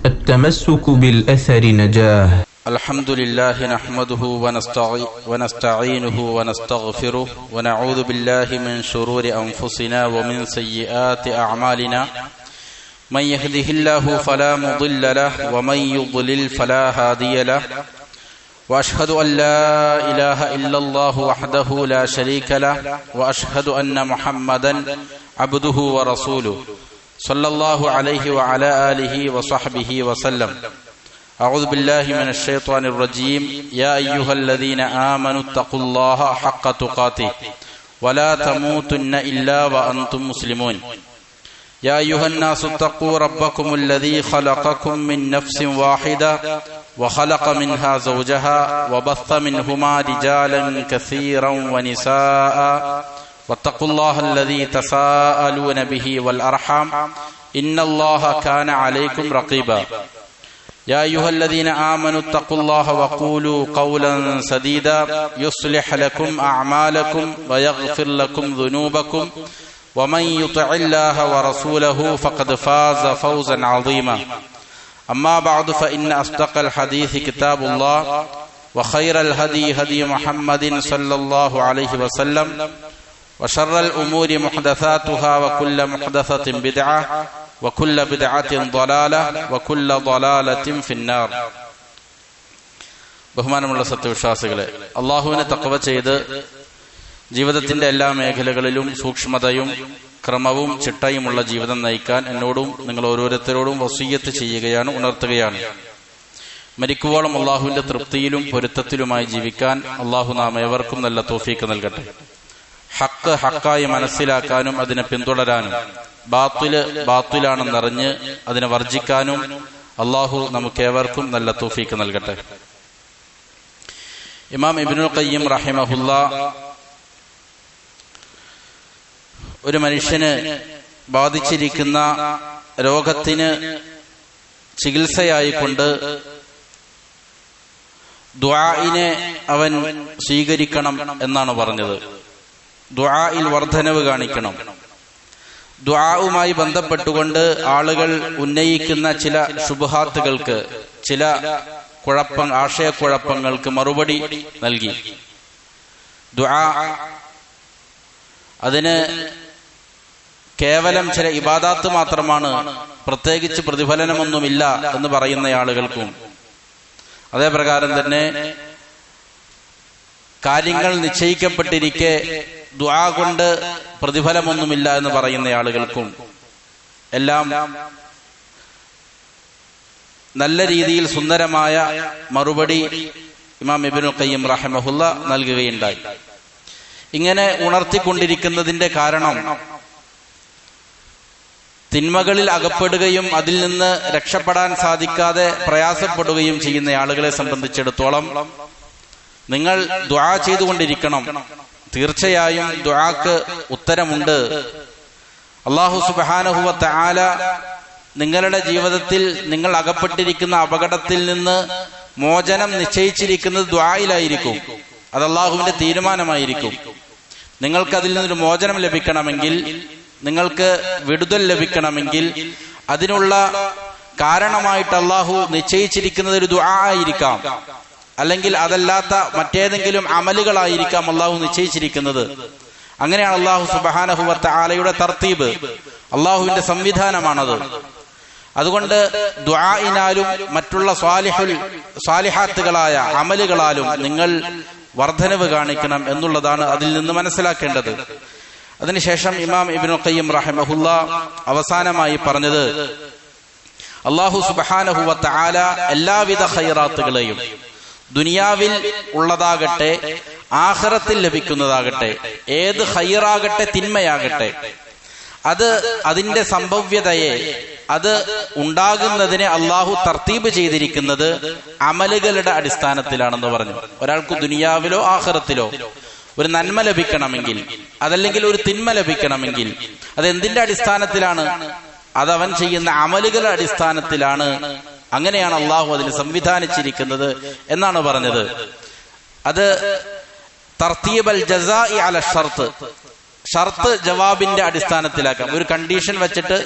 التمسك بالأثر نجاه. الحمد لله نحمده ونستعينه ونستغفره ونعوذ بالله من شرور أنفسنا ومن سيئات أعمالنا من يهده الله فلا مضل له ومن يضلل فلا هادي له وأشهد أن لا إله إلا الله وحده لا شريك له وأشهد أن محمدا عبده ورسوله صلى الله عليه وعلى آله وصحبه وسلم. أعوذ بالله من الشيطان الرجيم. يا أيها الذين آمنوا اتقوا الله حق تقاته ولا تموتن إلا وأنتم مسلمون. يا أيها الناس اتقوا ربكم الذي خلقكم من نفس واحدة وخلق منها زوجها وبث منهما رجالا كثيرا ونساء واتقوا الله الذي تساءلون به والأرحام إن الله كان عليكم رقيبا. يا أيها الذين آمنوا اتقوا الله وقولوا قولا سديدا يصلح لكم أعمالكم ويغفر لكم ذنوبكم ومن يطع الله ورسوله فقد فاز فوزا عظيما. أما بعد فإن أصدق الحديث كتاب الله وخير الهدي هدي محمد صلى الله عليه وسلم وشر الأمور محدثاتها وكل محدثة بدعة وكل بدعة ضلالة وكل ضلالة في النار. ബഹുമാനമുള്ള സത്യവിശ്വാസികളെ, അള്ളാഹുവിനെ തഖ്വ ചെയ്ത് ജീവിതത്തിന്റെ എല്ലാ മേഖലകളിലും സൂക്ഷ്മതയും ക്രമവും ചിട്ടയുമുള്ള ജീവിതം നയിക്കാൻ എന്നോടും നിങ്ങൾ ഓരോരുത്തരോടും വസിയ്യത്ത് ചെയ്യുകയാണ്, ഉണർത്തുകയാണ്. മരിക്കുവോളം അള്ളാഹുവിന്റെ തൃപ്തിയിലും പൊരുത്തത്തിലുമായി ജീവിക്കാൻ അള്ളാഹു നാം ഏവർക്കും നല്ല തൗഫീക്ക് നൽകട്ടെ. ഹക്ക് ഹക്കായി മനസ്സിലാക്കാനും അതിനെ പിന്തുടരാനും ബാത്തില് ബാത്തിലാണെന്നറിഞ്ഞ് അതിനെ വർജിക്കാനും അള്ളാഹു നമുക്കേവർക്കും നല്ല തൗഫീക്ക് നൽകട്ടെ. ഇമാം ഇബ്നുൽ ഖയ്യിം റഹിമഹുല്ലാ ഒരു മനുഷ്യന് ബാധിച്ചിരിക്കുന്ന രോഗത്തിന് ചികിത്സയായിക്കൊണ്ട് ദുആഇനെ അവൻ സ്വീകരിക്കണം എന്നാണ് പറഞ്ഞത്. ദുആഇൽ വർധനവ് കാണിക്കണം. ദുആഉമായി ബന്ധപ്പെട്ടുകൊണ്ട് ആളുകൾ ഉന്നയിക്കുന്ന ചില ശുബ്ഹാത്തുകൾക്ക്, ചില ആശയക്കുഴപ്പങ്ങൾക്ക് മറുപടി നൽകി. ദുആ അതിന് കേവലം ചില ഇബാദാത്ത് മാത്രമാണ്, പ്രത്യേകിച്ച് പ്രതിഫലനമൊന്നുമില്ല എന്ന് പറയുന്ന ആളുകൾക്കും, അതേ പ്രകാരം തന്നെ കാര്യങ്ങൾ നിശ്ചയിക്കപ്പെട്ടിരിക്കെ ദുആ കൊണ്ട് പ്രതിഫലമൊന്നുമില്ല എന്ന് പറയുന്ന ആളുകൾക്കും എല്ലാം നല്ല രീതിയിൽ സുന്ദരമായ മറുപടി ഇമാം ഇബ്നുൽ ഖയ്യിം റഹിമഹുല്ല നൽകുകയുണ്ടായി. ഇങ്ങനെ ഉണർത്തിക്കൊണ്ടിരിക്കുന്നതിന്റെ കാരണം തിന്മകളിൽ അകപ്പെടുകയും അതിൽ നിന്ന് രക്ഷപ്പെടാൻ സാധിക്കാതെ പ്രയാസപ്പെടുകയും ചെയ്യുന്ന ആളുകളെ സംബന്ധിച്ചിടത്തോളം നിങ്ങൾ ദുആ ചെയ്തുകൊണ്ടിരിക്കണം. തീർച്ചയായും ദുആക്ക് ഉത്തരമുണ്ട്. അല്ലാഹു സുബ്ഹാനഹു വ തആല നിങ്ങളുടെ ജീവിതത്തിൽ നിങ്ങൾ അകപ്പെട്ടിരിക്കുന്ന അപകടത്തിൽ നിന്ന് മോചനം നിശ്ചയിച്ചിരിക്കുന്നത് ദുആയിലായിരിക്കും. അത് അല്ലാഹുവിന്റെ തീരുമാനമായിരിക്കും. നിങ്ങൾക്ക് അതിൽ നിന്നൊരു മോചനം ലഭിക്കണമെങ്കിൽ, നിങ്ങൾക്ക് വിടുതൽ ലഭിക്കണമെങ്കിൽ അതിനുള്ള കാരണമായിട്ട് അല്ലാഹു നിശ്ചയിച്ചിരിക്കുന്നത് ഒരു ദുആ ആയിരിക്കാം, അല്ലെങ്കിൽ അതല്ലാത്ത മറ്റേതെങ്കിലും അമലുകളായിരിക്കാം അല്ലാഹു നിശ്ചയിച്ചിരിക്കുന്നത്. അങ്ങനെയാണ് അല്ലാഹു സുബ്ഹാനഹു വ തആലയുടെ തർത്തീബ്, അല്ലാഹുവിന്റെ സംവിധാനമാണത്. അതുകൊണ്ട് ദുആഇനാലും മറ്റുള്ള സ്വാലിഹാത്തുകളായ അമലുകളാലും നിങ്ങൾ വർധനവ് കാണിക്കണം എന്നുള്ളതാണ് അതിൽ നിന്ന് മനസ്സിലാക്കേണ്ടത്. അതിനുശേഷം ഇമാം ഇബ്നുൽ ഖയ്യിം റഹിമഹുല്ലാ അവസാനമായി പറഞ്ഞത്, അല്ലാഹു സുബ്ഹാനഹു വ തആല എല്ലാവിധ ഖൈറാത്തുകളെയും ദുനിയാവിൽ ഉള്ളതാകട്ടെ ആഖിറത്തിൽ ലഭിക്കുന്നതാകട്ടെ, ഏത് ഖൈറാകട്ടെ തിന്മയാകട്ടെ, അതിന്റെ സംഭവ്യതയെ, അത് ഉണ്ടാകുന്നതിനെ അള്ളാഹു തർത്തീബ് ചെയ്തിരിക്കുന്നത് അമലുകളുടെ അടിസ്ഥാനത്തിലാണെന്ന് പറഞ്ഞു. ഒരാൾക്ക് ദുനിയാവിലോ ആഖിറത്തിലോ ഒരു നന്മ ലഭിക്കണമെങ്കിൽ, അതല്ലെങ്കിൽ ഒരു തിന്മ ലഭിക്കണമെങ്കിൽ, അതെന്തിന്റെ അടിസ്ഥാനത്തിലാണ്? അതവൻ ചെയ്യുന്ന അമലുകളുടെ അടിസ്ഥാനത്തിലാണ്. അങ്ങനെയാണ് അള്ളാഹു അതിന് സംവിധാനിച്ചിരിക്കുന്നത് എന്നാണ് പറഞ്ഞത്. അത് തർത്തീബൽ ജസാഇ അല ഷർത്ത്, ഷർത്ത് ജവാബിന്റെ അടിസ്ഥാനത്തിലാക്കാം. ഒരു കണ്ടീഷൻ വെച്ചിട്ട്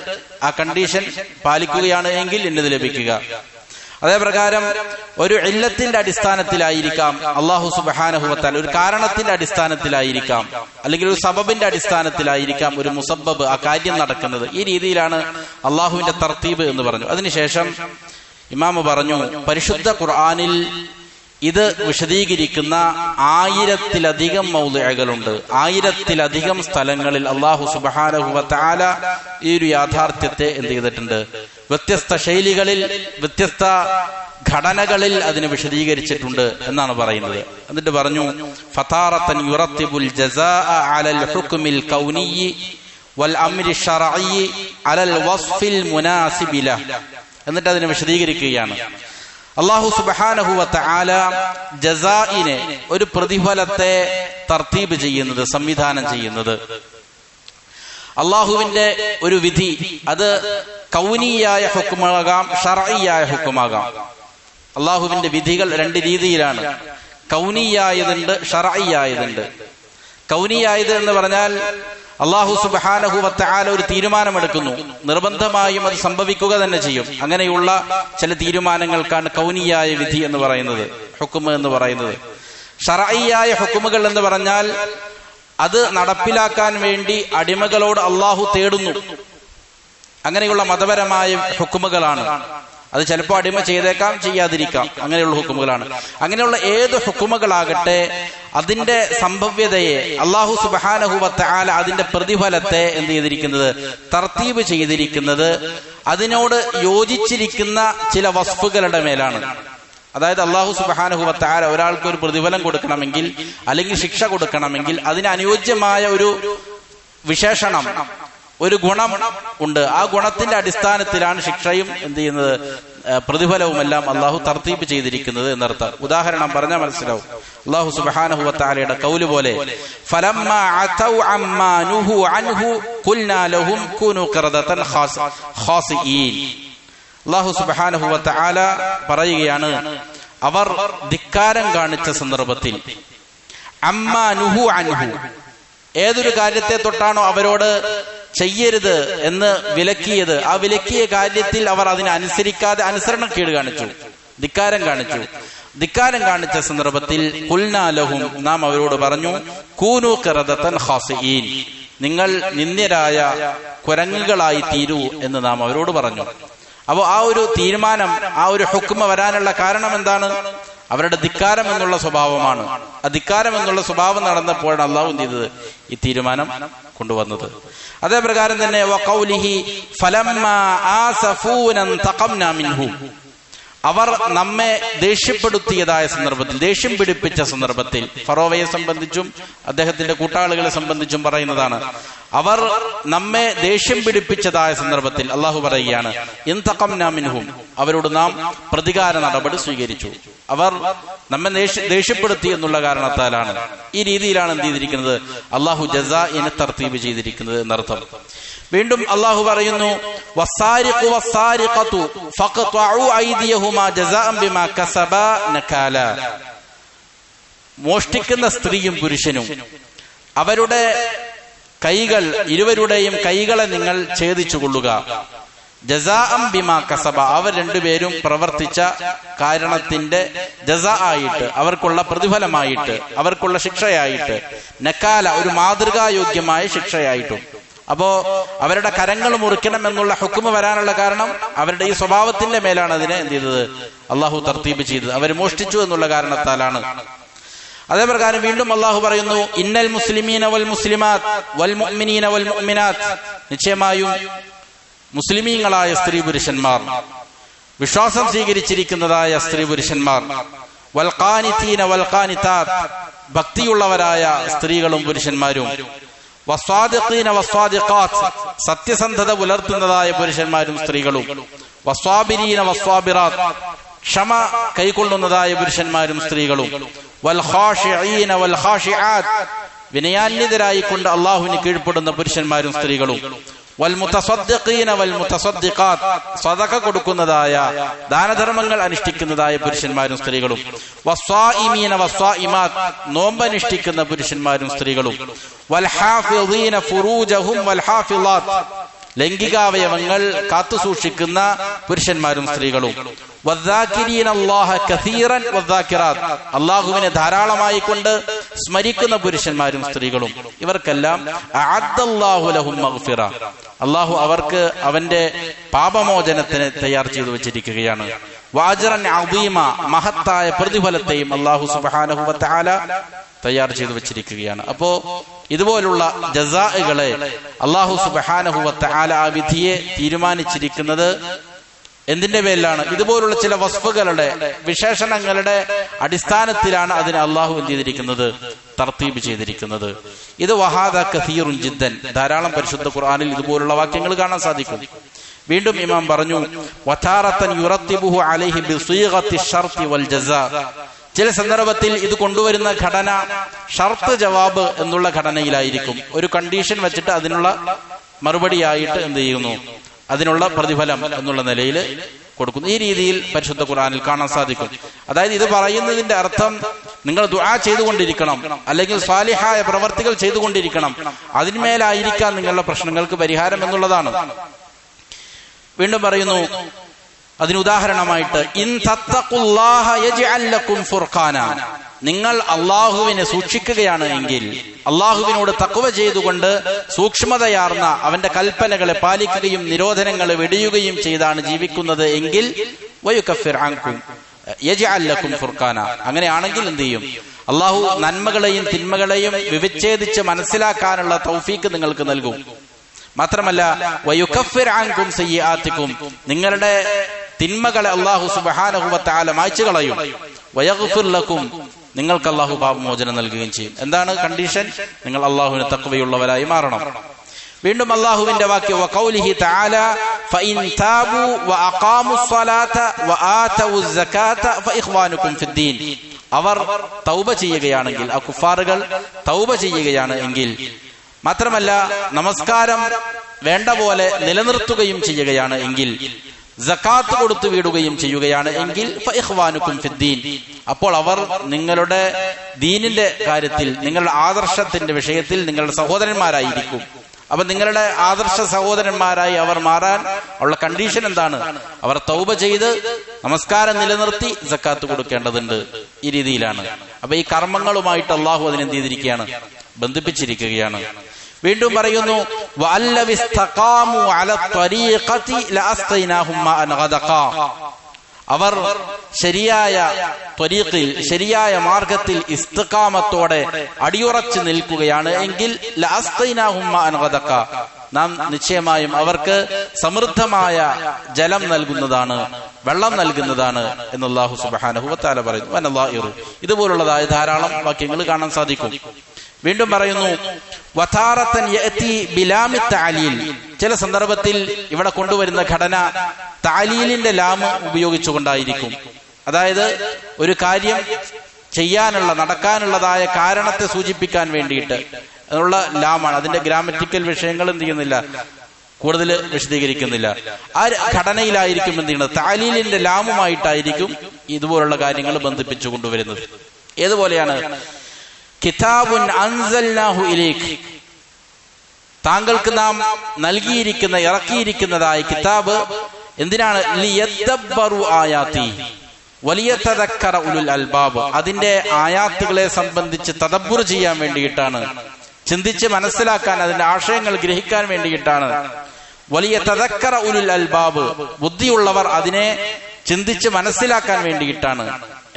ആ കണ്ടീഷൻ പാലിക്കുകയാണ് എങ്കിൽ ഇന്നത് ലഭിക്കുക. അതേപ്രകാരം ഒരു ഇല്ലത്തിന്റെ അടിസ്ഥാനത്തിലായിരിക്കാം അല്ലാഹു സുബ്ഹാനഹു വ തആല, ഒരു കാരണത്തിന്റെ അടിസ്ഥാനത്തിലായിരിക്കാം, അല്ലെങ്കിൽ ഒരു സബബിന്റെ അടിസ്ഥാനത്തിലായിരിക്കാം ഒരു മുസബ്ബബ് ആ കാര്യം നടക്കുന്നത്. ഈ രീതിയിലാണ് അള്ളാഹുവിന്റെ തർത്തീബ് എന്ന് പറഞ്ഞു. അതിനുശേഷം ഇമാമ് പറഞ്ഞു, പരിശുദ്ധ ഖുർആനിൽ ഇത് വിശദീകരിക്കുന്ന 1000-ലധികം മൗളിഅകളുണ്ട്. 1000-ലധികം സ്ഥലങ്ങളിൽ അല്ലാഹു സുബ്ഹാനഹു വ തആല ഈ ഒരു യാഥാർത്ഥ്യത്തെ എന്ത് ചെയ്തിട്ടുണ്ട്, വ്യത്യസ്ത ശൈലികളിൽ വ്യത്യസ്ത ഘടനകളിൽ അതിനെ വിശദീകരിച്ചിട്ടുണ്ട് എന്നാണ് പറയുന്നത്. എന്നിട്ട് പറഞ്ഞു, ഫതാറത്തൻ യുറത്തിബുൽ ജസാഅ അലൽ ഹുക്മിൽ കൗനിയ്യി വൽ അംരി ശർഇയ്യി അലൽ വസ്ഫിൽ മുനാസിബി ലഹ്. എന്നിട്ട് അതിനെ വിശദീകരിക്കുകയാണ്. അല്ലാഹു സുബ്ഹാനഹു വ തആല ജസാഇനെ, ഒരു പ്രതിഫലത്തെ തർത്തീബ് ചെയ്യുന്നത്, സംവിധാനം ചെയ്യുന്നത്, അള്ളാഹുവിന്റെ ഒരു വിധി, അത് കൗനിയായ ഹുക്മാകാം ശർഇയായ ഹുക്മാകാം. അള്ളാഹുവിന്റെ വിധികൾ രണ്ട് രീതിയിലാണ്. കൗനിയായതുണ്ട്, ശർഇയായതുണ്ട്. കൗനിയായത് എന്ന് പറഞ്ഞാൽ അല്ലാഹു സുബ്ഹാനഹു വ തആല ഒരു തീരുമാനമെടുക്കുന്നു, നിർബന്ധമായും അത് സംഭവിക്കുക തന്നെ ചെയ്യും. അങ്ങനെയുള്ള ചില തീരുമാനങ്ങൾക്കാണ് കൗനിയായ വിധി എന്ന് പറയുന്നത്, ഹുക്മ് എന്ന് പറയുന്നത്. ശർഇയായ ഹുക്മുകൾ എന്ന് പറഞ്ഞാൽ അത് നടപ്പിലാക്കാൻ വേണ്ടി അടിമകളോട് അള്ളാഹു തേടുന്നു. അങ്ങനെയുള്ള മതപരമായ ഹുക്മുകളാണ്. അത് ചിലപ്പോൾ അടിമ ചെയ്തേക്കാം, ചെയ്യാതിരിക്കാം. അങ്ങനെയുള്ള ഹുക്മുകളാണ്. അങ്ങനെയുള്ള ഏത് ഹുക്മുകളാകട്ടെ അതിന്റെ സംഭവ്യതയെ അല്ലാഹു സുബ്ഹാനഹു വ തആല അതിന്റെ പ്രതിഫലത്തെ എന്ത് ചെയ്തിരിക്കുന്നത്, തർത്തീബ് ചെയ്തിരിക്കുന്നത് അതിനോട് യോജിച്ചിരിക്കുന്ന ചില വസ്ഫുകളുടെ മേലാണ്. അതായത് അല്ലാഹു സുബ്ഹാനഹു വ തആല ഒരാൾക്ക് ഒരു പ്രതിഫലം കൊടുക്കണമെങ്കിൽ അല്ലെങ്കിൽ ശിക്ഷ കൊടുക്കണമെങ്കിൽ അതിന് അനുയോജ്യമായ ഒരു വിശേഷണം, ഒരു ഗുണം ഉണ്ട്. ആ ഗുണത്തിന്റെ അടിസ്ഥാനത്തിലാണ് ശിക്ഷയും എന്ത് ചെയ്യുന്നത്, പ്രതിഫലവുമെല്ലാം അള്ളാഹു തർത്തീബ് ചെയ്തിരിക്കുന്നത് എന്നർത്ഥം. ഉദാഹരണം പറഞ്ഞാൽ മനസ്സിലാവും. അല്ലാഹു സുബ്ഹാനഹു വ തആലയുടെ ഖൗല് പോലെ, ഫലമ്മാ അതൗ അമ്മാ നുഹു അൻഹു ഖുൽനാ ലഹും കൂനു ഖറദതൻ ഖാസിഈൻ. അല്ലാഹു സുബ്ഹാനഹു വ തആല പറയുകയാണ്, അവർ ധിക്കാരം കാണിച്ച സന്ദർഭത്തിൽ, അമ്മാ നുഹു അൻഹു, ഏതൊരു കാര്യത്തെ തൊട്ടാണോ അവരോട് ചെയ്യരുത് എന്ന് വിലക്കിയത്, ആ വിലക്കിയ കാര്യത്തിൽ അവർ അതിനെ അനുസരിക്കാതെ അനുസരണക്കേട് കാണിച്ചു, ധിക്കാരം കാണിച്ചു. ധിക്കാരം കാണിച്ച സന്ദർഭത്തിൽ ഖുൽനാ ലഹും, നാം അവരോട് പറഞ്ഞു, കൂനു ഖിറദതൻ ഖാസിഈൻ, നിങ്ങൾ നിന്ദ്യരായ കുരങ്ങുകളായി തീരൂ എന്ന് നാം അവരോട് പറഞ്ഞു. അപ്പോൾ ആ ഒരു തീരുമാനം, ആ ഒരു ഹുക്മ വരാനുള്ള കാരണം എന്താണ്? അവരുടെ ധിക്കാരം എന്നുള്ള സ്വഭാവമാണ്. ആ ധിക്കാരം എന്നുള്ള സ്വഭാവം നടന്നപ്പോഴാണ് അള്ളാഹു എന്ത് ചെയ്തത്, ഈ തീരുമാനം കൊണ്ടുവന്നത്. അതേപ്രകാരം തന്നെ വഖൗലിഹി ഫലമ്മാ ആസഫൂന തഖംനാ മിൻഹും, അവർ നമ്മെ ദേഷ്യപ്പെടുത്തിയതായ സന്ദർഭത്തിൽ, ദേഷ്യം പിടിപ്പിച്ച സന്ദർഭത്തിൽ, ഫറോവയെ സംബന്ധിച്ചും അദ്ദേഹത്തിന്റെ കൂട്ടാളികളെ സംബന്ധിച്ചും പറയുന്നതാണ്. അവർ നമ്മെ ദേഷ്യം പിടിപ്പിച്ചതായ സന്ദർഭത്തിൽ അള്ളാഹു പറയുകയാണ്, ഇൻതഖംനാ മിൻഹും, അവരോട് നാം പ്രതികാര നടപടി സ്വീകരിച്ചു. അവർ നമ്മെ ദേഷ്യപ്പെടുത്തി എന്നുള്ള കാരണത്താലാണ്. ഈ രീതിയിലാണ് എന്ത് ചെയ്തിരിക്കുന്നത്, അള്ളാഹു ജസാഇനെ തർത്തീബ് ചെയ്തിരിക്കുന്നത് എന്നർത്ഥം. വീണ്ടും അള്ളാഹു പറയുന്നു, വസ്സാരിഖു വസ്സാരിഖതു ഫഖ്തഉ ഐദിയഹുമാ ജസാഅൻ ബിമാ കസബാ നകാല. മോഷ്ടിക്കുന്ന സ്ത്രീയും പുരുഷനും അവരുടെ കൈകൾ, ഇരുവരുടെയും കൈകളെ നിങ്ങൾ ഛേദിച്ചു കൊള്ളുക. ജസാഅൻ ബിമാ കസബ, അവർ രണ്ടുപേരും പ്രവർത്തിച്ച കാരണത്തിന്റെ ജസാ ആയിട്ട്, അവർക്കുള്ള പ്രതിഫലമായിട്ട്, അവർക്കുള്ള ശിക്ഷയായിട്ട്, നക്കാല, ഒരു മാതൃകായോഗ്യമായ ശിക്ഷയായിട്ടും. അപ്പോ അവരുടെ കരങ്ങൾ മുറിക്കണം എന്നുള്ള ഹുക്മ വരാനുള്ള കാരണം അവരുടെ ഈ സ്വഭാവത്തിന്റെ മേലാണ് അതിനെ എന്ത് ചെയ്തത്, അള്ളാഹു തർത്തീബ് ചെയ്തത്. അവർ മോഷ്ടിച്ചു എന്നുള്ള കാരണത്താലാണ്. അതേപ്രകാരം വീണ്ടും അള്ളാഹു പറയുന്നു, ഇന്നൽ മുസ്ലിമീന വൽ മുസ്ലിമാത്ത് വൽ മുഅ്മിനീന വൽ മുഅ്മിനാത്ത്, നിശ്ചയമായും മുസ്ലിമീങ്ങളായ സ്ത്രീ പുരുഷന്മാർ, വിശ്വാസം സ്വീകരിച്ചിരിക്കുന്നതായ സ്ത്രീ പുരുഷന്മാർ, വൽ ഖാനിതീന വൽ ഖാനിതാത്ത്, ഭക്തിയുള്ളവരായ സ്ത്രീകളും പുരുഷന്മാരും, വസ്വാദിഖീന വസ്വാദിഖാത്ത്, സത്യസന്ധത പുലർത്തുന്നതായ പുരുഷന്മാരും സ്ത്രീകളും, വസ്വാബിരീന വസ്വാബിറാത്ത്, ക്ഷമ കൈക്കൊള്ളുന്നതായ പുരുഷന്മാരും സ്ത്രീകളും, വൽ ഖാശിഈന വൽ ഖാശിആത്ത്, വിനയാന്വിതരായിക്കൊണ്ട് അള്ളാഹുവിന് കീഴ്പ്പെടുന്ന പുരുഷന്മാരും സ്ത്രീകളും, വൽ മുതസദ്ദിഖീന വൽ മുതസദ്ദിഖാത്ത്, സദഖ കൊടുക്കുന്നതായ ദാനധർമ്മങ്ങൾ അനുഷ്ഠിക്കുന്നതായ പുരുഷന്മാരും സ്ത്രീകളും, വസ്വായിമീന വസ്വായിമാത്ത്, നോമ്പനുഷ്ഠിക്കുന്ന പുരുഷന്മാരും സ്ത്രീകളും, വൽ ഹാഫിളീന ഫുറൂജഹും വൽ ഹാഫിളാത്ത്, ലൈംഗികാവയവങ്ങൾ കാത്തുസൂക്ഷിക്കുന്ന പുരുഷന്മാരും സ്ത്രീകളും, വദ്ദാകിരീന അല്ലാഹ കസീറൻ വദ്ദാകിറാത്ത്, അല്ലാഹുവിനെ ധാരാളമായി കൊണ്ട് സ്മരിക്കുന്ന പുരുഷന്മാരും സ്ത്രീകളും, ഇവർക്കെല്ലാം അഅദ്ദല്ലാഹു ലഹും മഗ്ഫിറ, അല്ലാഹു അവർക്ക് അവന്റെ പാപമോചനത്തിന് തയ്യാർ ചെയ്തു വെച്ചിരിക്കുകയാണ്. വഅജ്റൻ അദീമ, മഹത്തായ പ്രതിഫലത്തെയും അല്ലാഹു സുബ്ഹാനഹു വ തആല തയ്യാർ ചെയ്തു വെച്ചിരിക്കുകയാണ്. അപ്പോ ഇതുപോലുള്ള ജസാഅകളെ അല്ലാഹു സുബ്ഹാനഹു വ തആല ആ വിധിയെ തീരുമാനിച്ചിരിക്കുന്നത് എന്തിന്റെ പേരിലാണ്? ഇതുപോലുള്ള ചില വസ്ഫുകളുടെ, വിശേഷണങ്ങളുടെ അടിസ്ഥാനത്തിലാണ് അതിനെ അള്ളാഹു എന്ത് ചെയ്തിരിക്കുന്നത്? തർത്തീബ് ചെയ്തിരിക്കുന്നത്. ഇത് വഹാദ കസീറുൻ ജിദ്ദൻ, ധാരാളം പരിശുദ്ധ ഖുർആനിൽ ഇതുപോലുള്ള വാക്യങ്ങൾ കാണാൻ സാധിക്കും. വീണ്ടും ഇമാം പറഞ്ഞു, വതാറത്തൻ യുറത്തിബുഹു അലൈഹി ബിസീഗത്തി ശർത്തി വൽ ജസാ, ചില സന്ദർഭത്തിൽ ഇത് കൊണ്ടുവരുന്ന ഘടന ഷർത്ത് ജവാബ് എന്നുള്ള ഘടനയിലായിരിക്കും. ഒരു കണ്ടീഷൻ വെച്ചിട്ട് അതിനുള്ള മറുപടിയായിട്ട് എന്ത് ചെയ്യുന്നു? അതിനുള്ള പ്രതിഫലം എന്നുള്ള നിലയിൽ കൊടുക്കുന്നു. ഈ രീതിയിൽ പരിശുദ്ധ ഖുർആനിൽ കാണാൻ സാധിക്കും. അതായത് ഇത് പറയുന്നതിന്റെ അർത്ഥം നിങ്ങൾ ദുആ ചെയ്തുകൊണ്ടിരിക്കണം, അല്ലെങ്കിൽ സ്വാലിഹായ പ്രവർത്തികൾ ചെയ്തുകൊണ്ടിരിക്കണം, അതിന്മേലായിരിക്കാം നിങ്ങളുടെ പ്രശ്നങ്ങൾക്ക് പരിഹാരം എന്നുള്ളതാണ്. വീണ്ടും പറയുന്നു, അതിനുദാഹരണമായിട്ട് ഇൻ തത്തഖുല്ലാഹ യജ്അൽ ലക്കും ഫുർഖാന, നിങ്ങൾ അള്ളാഹുവിനെ സൂക്ഷിക്കുകയാണ് എങ്കിൽ, അള്ളാഹുവിനോട് തഖ്വ ചെയ്തുകൊണ്ട് സൂക്ഷ്മതയാർന്ന അവന്റെ കൽപ്പനകളെ പാലിക്കുകയും നിരോധനങ്ങളെ വെടിയുകയും ചെയ്താണ് ജീവിക്കുന്നത് എങ്കിൽ വയുകഫിർ അൻകും യജ്അൽ ലക്കും ഫുർഖാന, അങ്ങനെയാണെങ്കിൽ എന്ത് ചെയ്യും? അള്ളാഹു നന്മകളെയും തിന്മകളെയും വിവിച്ഛേദിച്ച് മനസ്സിലാക്കാനുള്ള തൗഫീക്ക് നിങ്ങൾക്ക് നൽകും. മാത്രമല്ല വയുകഫിർ അൻകും സയ്യിആതികും, നിങ്ങളുടെ തിന്മകളെ അല്ലാഹു സുബ്ഹാനഹു വ തആല മായ്ച്ചു കളയും. വയഗ്ഫിർ ലക്കും, നിങ്ങൾക്ക് അല്ലാഹു പാപമോചനം നൽകുകയും ചെയ്യും. എന്താണ് കണ്ടീഷൻ? നിങ്ങൾ അല്ലാഹുവിന് തഖ്വയുള്ളവരായി മാറണം. വീണ്ടും അല്ലാഹുവിന്റെ വാക്യം വഖൗലിഹി തആല ഫഇൻ താബു വഅഖാമുസ് സ്വലാത വആതവുസ് സകാത ഫഇഖ്വാനുകും ഫിദ്ദീൻ, അവർ തൗബ ചെയ്യുകയാണെങ്കിൽ, ആ കുഫാറുകൾ തൗബ ചെയ്യുകയാണ് എങ്കിൽ, മാത്രമല്ല നമസ്കാരം വേണ്ട പോലെ നിലനിർത്തുകയും ചെയ്യുകയാണ് എങ്കിൽ, സകാത്ത് കൊടുത്തു വീടുകയും ചെയ്യുകയാണ് എങ്കിൽ ഫഇഖ്വാനുകും ഫിദ്ദീൻ, അപ്പോൾ അവർ നിങ്ങളുടെ ദീനിന്റെ കാര്യത്തിൽ, നിങ്ങളുടെ ആദർശത്തിന്റെ വിഷയത്തിൽ നിങ്ങളുടെ സഹോദരന്മാരായിരിക്കും. അപ്പൊ നിങ്ങളുടെ ആദർശ സഹോദരന്മാരായി അവർ മാറാൻ ഉള്ള കണ്ടീഷൻ എന്താണ്? അവർ തൗബ ചെയ്ത് നമസ്കാരം നിലനിർത്തി സകാത്ത് കൊടുക്കേണ്ടതുണ്ട്. ഈ രീതിയിലാണ്. അപ്പൊ ഈ കർമ്മങ്ങളുമായിട്ട് അള്ളാഹു അതിനെന്ത് ചെയ്തിരിക്കുകയാണ്? ബന്ധിപ്പിച്ചിരിക്കുകയാണ്. വീണ്ടും പറയുന്നു വഅല്ലവിസ്തഖാമു അല ത്വരീഖതി ലഅസ്ഖൈനാഹും മാഅൻ ഗദഖാ, അവർ ശരിയായ ത്വരീഖിൽ, ശരിയായ മാർഗത്തിൽ ഇസ്തിഖാമത്തോടെ അടിയുറച്ചു നിൽക്കുകയാണ് എങ്കിൽ ലഅസ്ഖൈനാഹും മാഅൻ ഗദഖാ, നാം നിശ്ചയമായും അവർക്ക് സമൃദ്ധമായ ജലം നൽകുന്നതാണ്, വെള്ളം നൽകുന്നതാണ് എന്ന് അല്ലാഹു സുബ്ഹാനഹു വ തആല പറയുന്നു. വനല്ലാഹിറു, ഇതുപോലുള്ളതായ ധാരാളം വാക്യങ്ങൾ കാണാൻ സാധിക്കും. വീണ്ടും പറയുന്നു വതാറത്തൻ യഅതി ബിലാമി തഅലീൽ, ചില സന്ദർഭത്തിൽ ഇവിടെ കൊണ്ടുവരുന്ന ഘടന തഅലീലിന്റെ ലാം ഉപയോഗിച്ചുകൊണ്ടായിരിക്കും. അതായത് ഒരു കാര്യം ചെയ്യാനുള്ള, നടക്കാനുള്ളതായ കാരണത്തെ സൂചിപ്പിക്കാൻ വേണ്ടിയിട്ട് ഉള്ള ലാമാണ്. അതിന്റെ ഗ്രാമറ്റിക്കൽ വിഷയങ്ങൾ എന്ത് ചെയ്യുന്നില്ല, കൂടുതൽ വിശദീകരിക്കുന്നില്ല. ആ ഘടനയിലായിരിക്കും എന്ത് ചെയ്യുന്നത്? തഅലീലിന്റെ ലാമുമായിട്ടായിരിക്കും ഇതുപോലുള്ള കാര്യങ്ങൾ ബന്ധിപ്പിച്ചു കൊണ്ടുവരുന്നത്. ഏതുപോലെയാണ്? കിതാബുൻ അൻസൽനാഹു ഇലൈക്, താങ്കൾക്ക് നാം നൽകിയിരിക്കുന്ന, ഇറക്കിയിരിക്കുന്നതായ കിതാബ് എന്തിനാണ്? ലിയദ്ദബ്ബറു ആയാതി വലിയതദക്കറ ഉലുൽ അൽബാബ്, അതിന്റെ ആയാത്തുകളെ സംബന്ധിച്ച് തദബ്ബുർ ചെയ്യാൻ വേണ്ടിയിട്ടാണ്, ചിന്തിച്ച് മനസ്സിലാക്കാൻ, അതിന്റെ ആശയങ്ങൾ ഗ്രഹിക്കാൻ വേണ്ടിയിട്ടാണ്. വലിയതദക്കറ ഉലുൽ അൽബാബ്, ബുദ്ധിയുള്ളവർ അതിനെ ചിന്തിച്ച് മനസ്സിലാക്കാൻ വേണ്ടിയിട്ടാണ്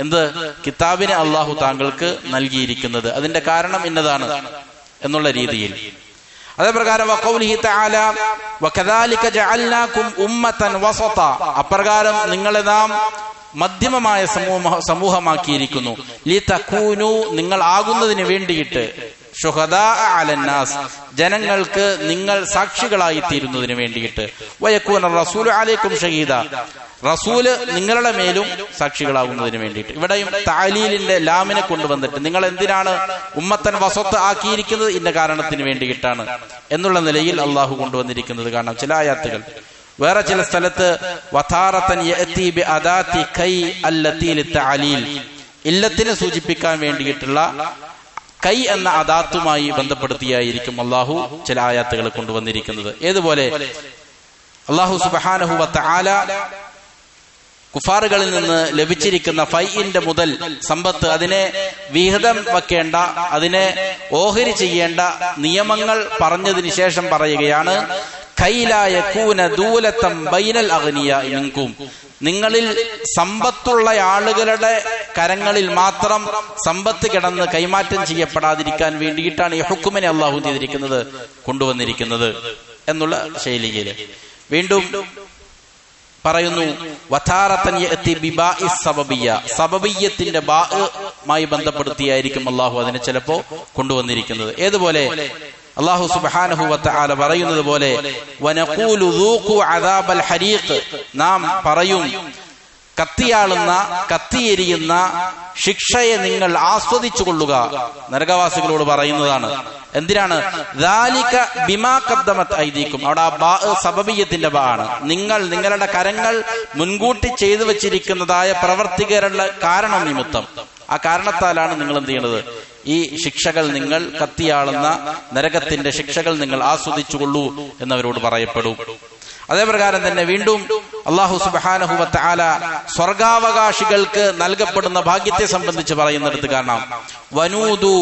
എന്ത് കിതാബിനെ അള്ളാഹു താങ്കൾക്ക് നൽകിയിരിക്കുന്നത്. അതിന്റെ കാരണം ഇന്നതാണ് എന്നുള്ള രീതിയിൽ. അതേപ്രകാരം വഖൗലിഹി തആല വകദാലിക ജഅൽനാകും ഉമ്മതൻ വസത, അപ്രകാരം നിങ്ങളെ നാം മധ്യമമായ സമൂഹമാക്കിയിരിക്കുന്നു. ലിതകൂനു, നിങ്ങൾ ആകുന്നതിന് വേണ്ടിയിട്ട്, ഷുഹദാ അലന്നാസ്, ജനങ്ങൾക്ക് നിങ്ങൾ സാക്ഷികളായി തീരുന്നതിന് വേണ്ടിയിട്ട്. വയകൂന റസൂലു അലൈക്കും ഷഹീദ, റസൂല് നിങ്ങളുടെ മേലും സാക്ഷികളാകുന്നതിന് വേണ്ടിയിട്ട്. ഇവിടെയും തഅലീലിന്റെ ലാമിനെ കൊണ്ടുവന്നിട്ട് നിങ്ങൾ എന്തിനാണ് ഉമ്മത്തൻ വസത്ത് ആക്കിയിരിക്കുന്നത്, ഇന്ന കാരണത്തിന് വേണ്ടിയിട്ടാണ് എന്നുള്ള നിലയിൽ അള്ളാഹു കൊണ്ടുവന്നിരിക്കുന്നത് കാണാം ചില ആയാത്തുകൾ. വേറെ ചില സ്ഥലത്ത് വതാറതൻ യഅതി ബിഅദാതി കൈ അല്ലതി ലിതഅലീൽ, ഇല്ലത്തിനെ സൂചിപ്പിക്കാൻ വേണ്ടിയിട്ടുള്ള കൈ എന്ന അദാത്തുമായി ബന്ധപ്പെടുത്തിയായിരിക്കും അള്ളാഹു ചില ആയാത്തുകൾ കൊണ്ടുവന്നിരിക്കുന്നത്. ഏതുപോലെ അള്ളാഹു സുബ്ഹാനഹു വ തആല കുഫാറുകളിൽ നിന്ന് ലഭിച്ചിരിക്കുന്ന ഫൈഇന്റെ മുതൽ സമ്പത്ത്, അതിനെ വിഹിതം വെക്കേണ്ട, അതിനെ ഓഹരി ചെയ്യേണ്ട നിയമങ്ങൾ പറഞ്ഞതിന് ശേഷം പറയുകയാണ്, കൈലാ യകൂന ദൂലതം ബൈനൽ അഗ്നിയാഇ മിൻകും, നിങ്ങളിൽ സമ്പത്തുള്ള ആളുകളുടെ കരങ്ങളിൽ മാത്രം സമ്പത്ത് കിടന്ന് കൈമാറ്റം ചെയ്യപ്പെടാതിരിക്കാൻ വേണ്ടിയിട്ടാണ് ഈ ഹുക്കുമിനെ അള്ളാഹു ചെയ്തിരിക്കുന്നത്, കൊണ്ടുവന്നിരിക്കുന്നത് എന്നുള്ള ശൈലിയില്. വീണ്ടും പറയുന്നു വതാറതൻ യഅതി ബിബാഇ സബബിയ്യ, സബബിയ്യത്തിന്റെ ബാഇമായി ബന്ധപ്പെടുത്തിയായിരിക്കും അള്ളാഹു അതിനെ ചിലപ്പോ കൊണ്ടുവന്നിരിക്കുന്നത്. ഏതുപോലെ അല്ലാഹു സുബ്ഹാനഹു വ തആല പറയുന്നത് പോലെ വനഖൂലു ദൂഖു അദാബൽ ഹരീഖ്, നാം പറയും കത്തിയാളുന്ന കത്തിയെരിയുന്ന ശിക്ഷയെ നിങ്ങൾ ആസ്വദിച്ചു കൊള്ളുക, നരകവാസികളോട് പറയുന്നതാണ്. എന്തിനാണ്? ദാലിക ബിമാ ഖദ്ദമത് ഐദീകും, അവിടെ ആ ബാ സബബിയ്യത്തിന്റെ ബാ ആണ്. നിങ്ങളുടെ കരങ്ങൾ മുൻകൂട്ടി ചെയ്തു വെച്ചിരിക്കുന്നതായ പ്രവർത്തികളുടെ കാരണം നിമിത്തം, ആ കാരണത്താലാണ് നിങ്ങൾ എന്ത് ചെയ്യുന്നത്, ഈ ശിക്ഷകൾ നിങ്ങൾ കത്തിയാളുന്ന നരകത്തിന്റെ ശിക്ഷകൾ നിങ്ങൾ ആസ്വദിച്ചുകൊള്ളൂ എന്നവരോട് പറയപ്പെടും. അതേപ്രകാരം തന്നെ വീണ്ടും അല്ലാഹു സുബ്ഹാനഹു വ തആല സ്വർഗാവകാശികൾക്ക് നൽകപ്പെടുന്ന ഭാഗ്യത്തെ സംബന്ധിച്ച് പറയുന്നിടത്ത് കാണാം, വനൂദു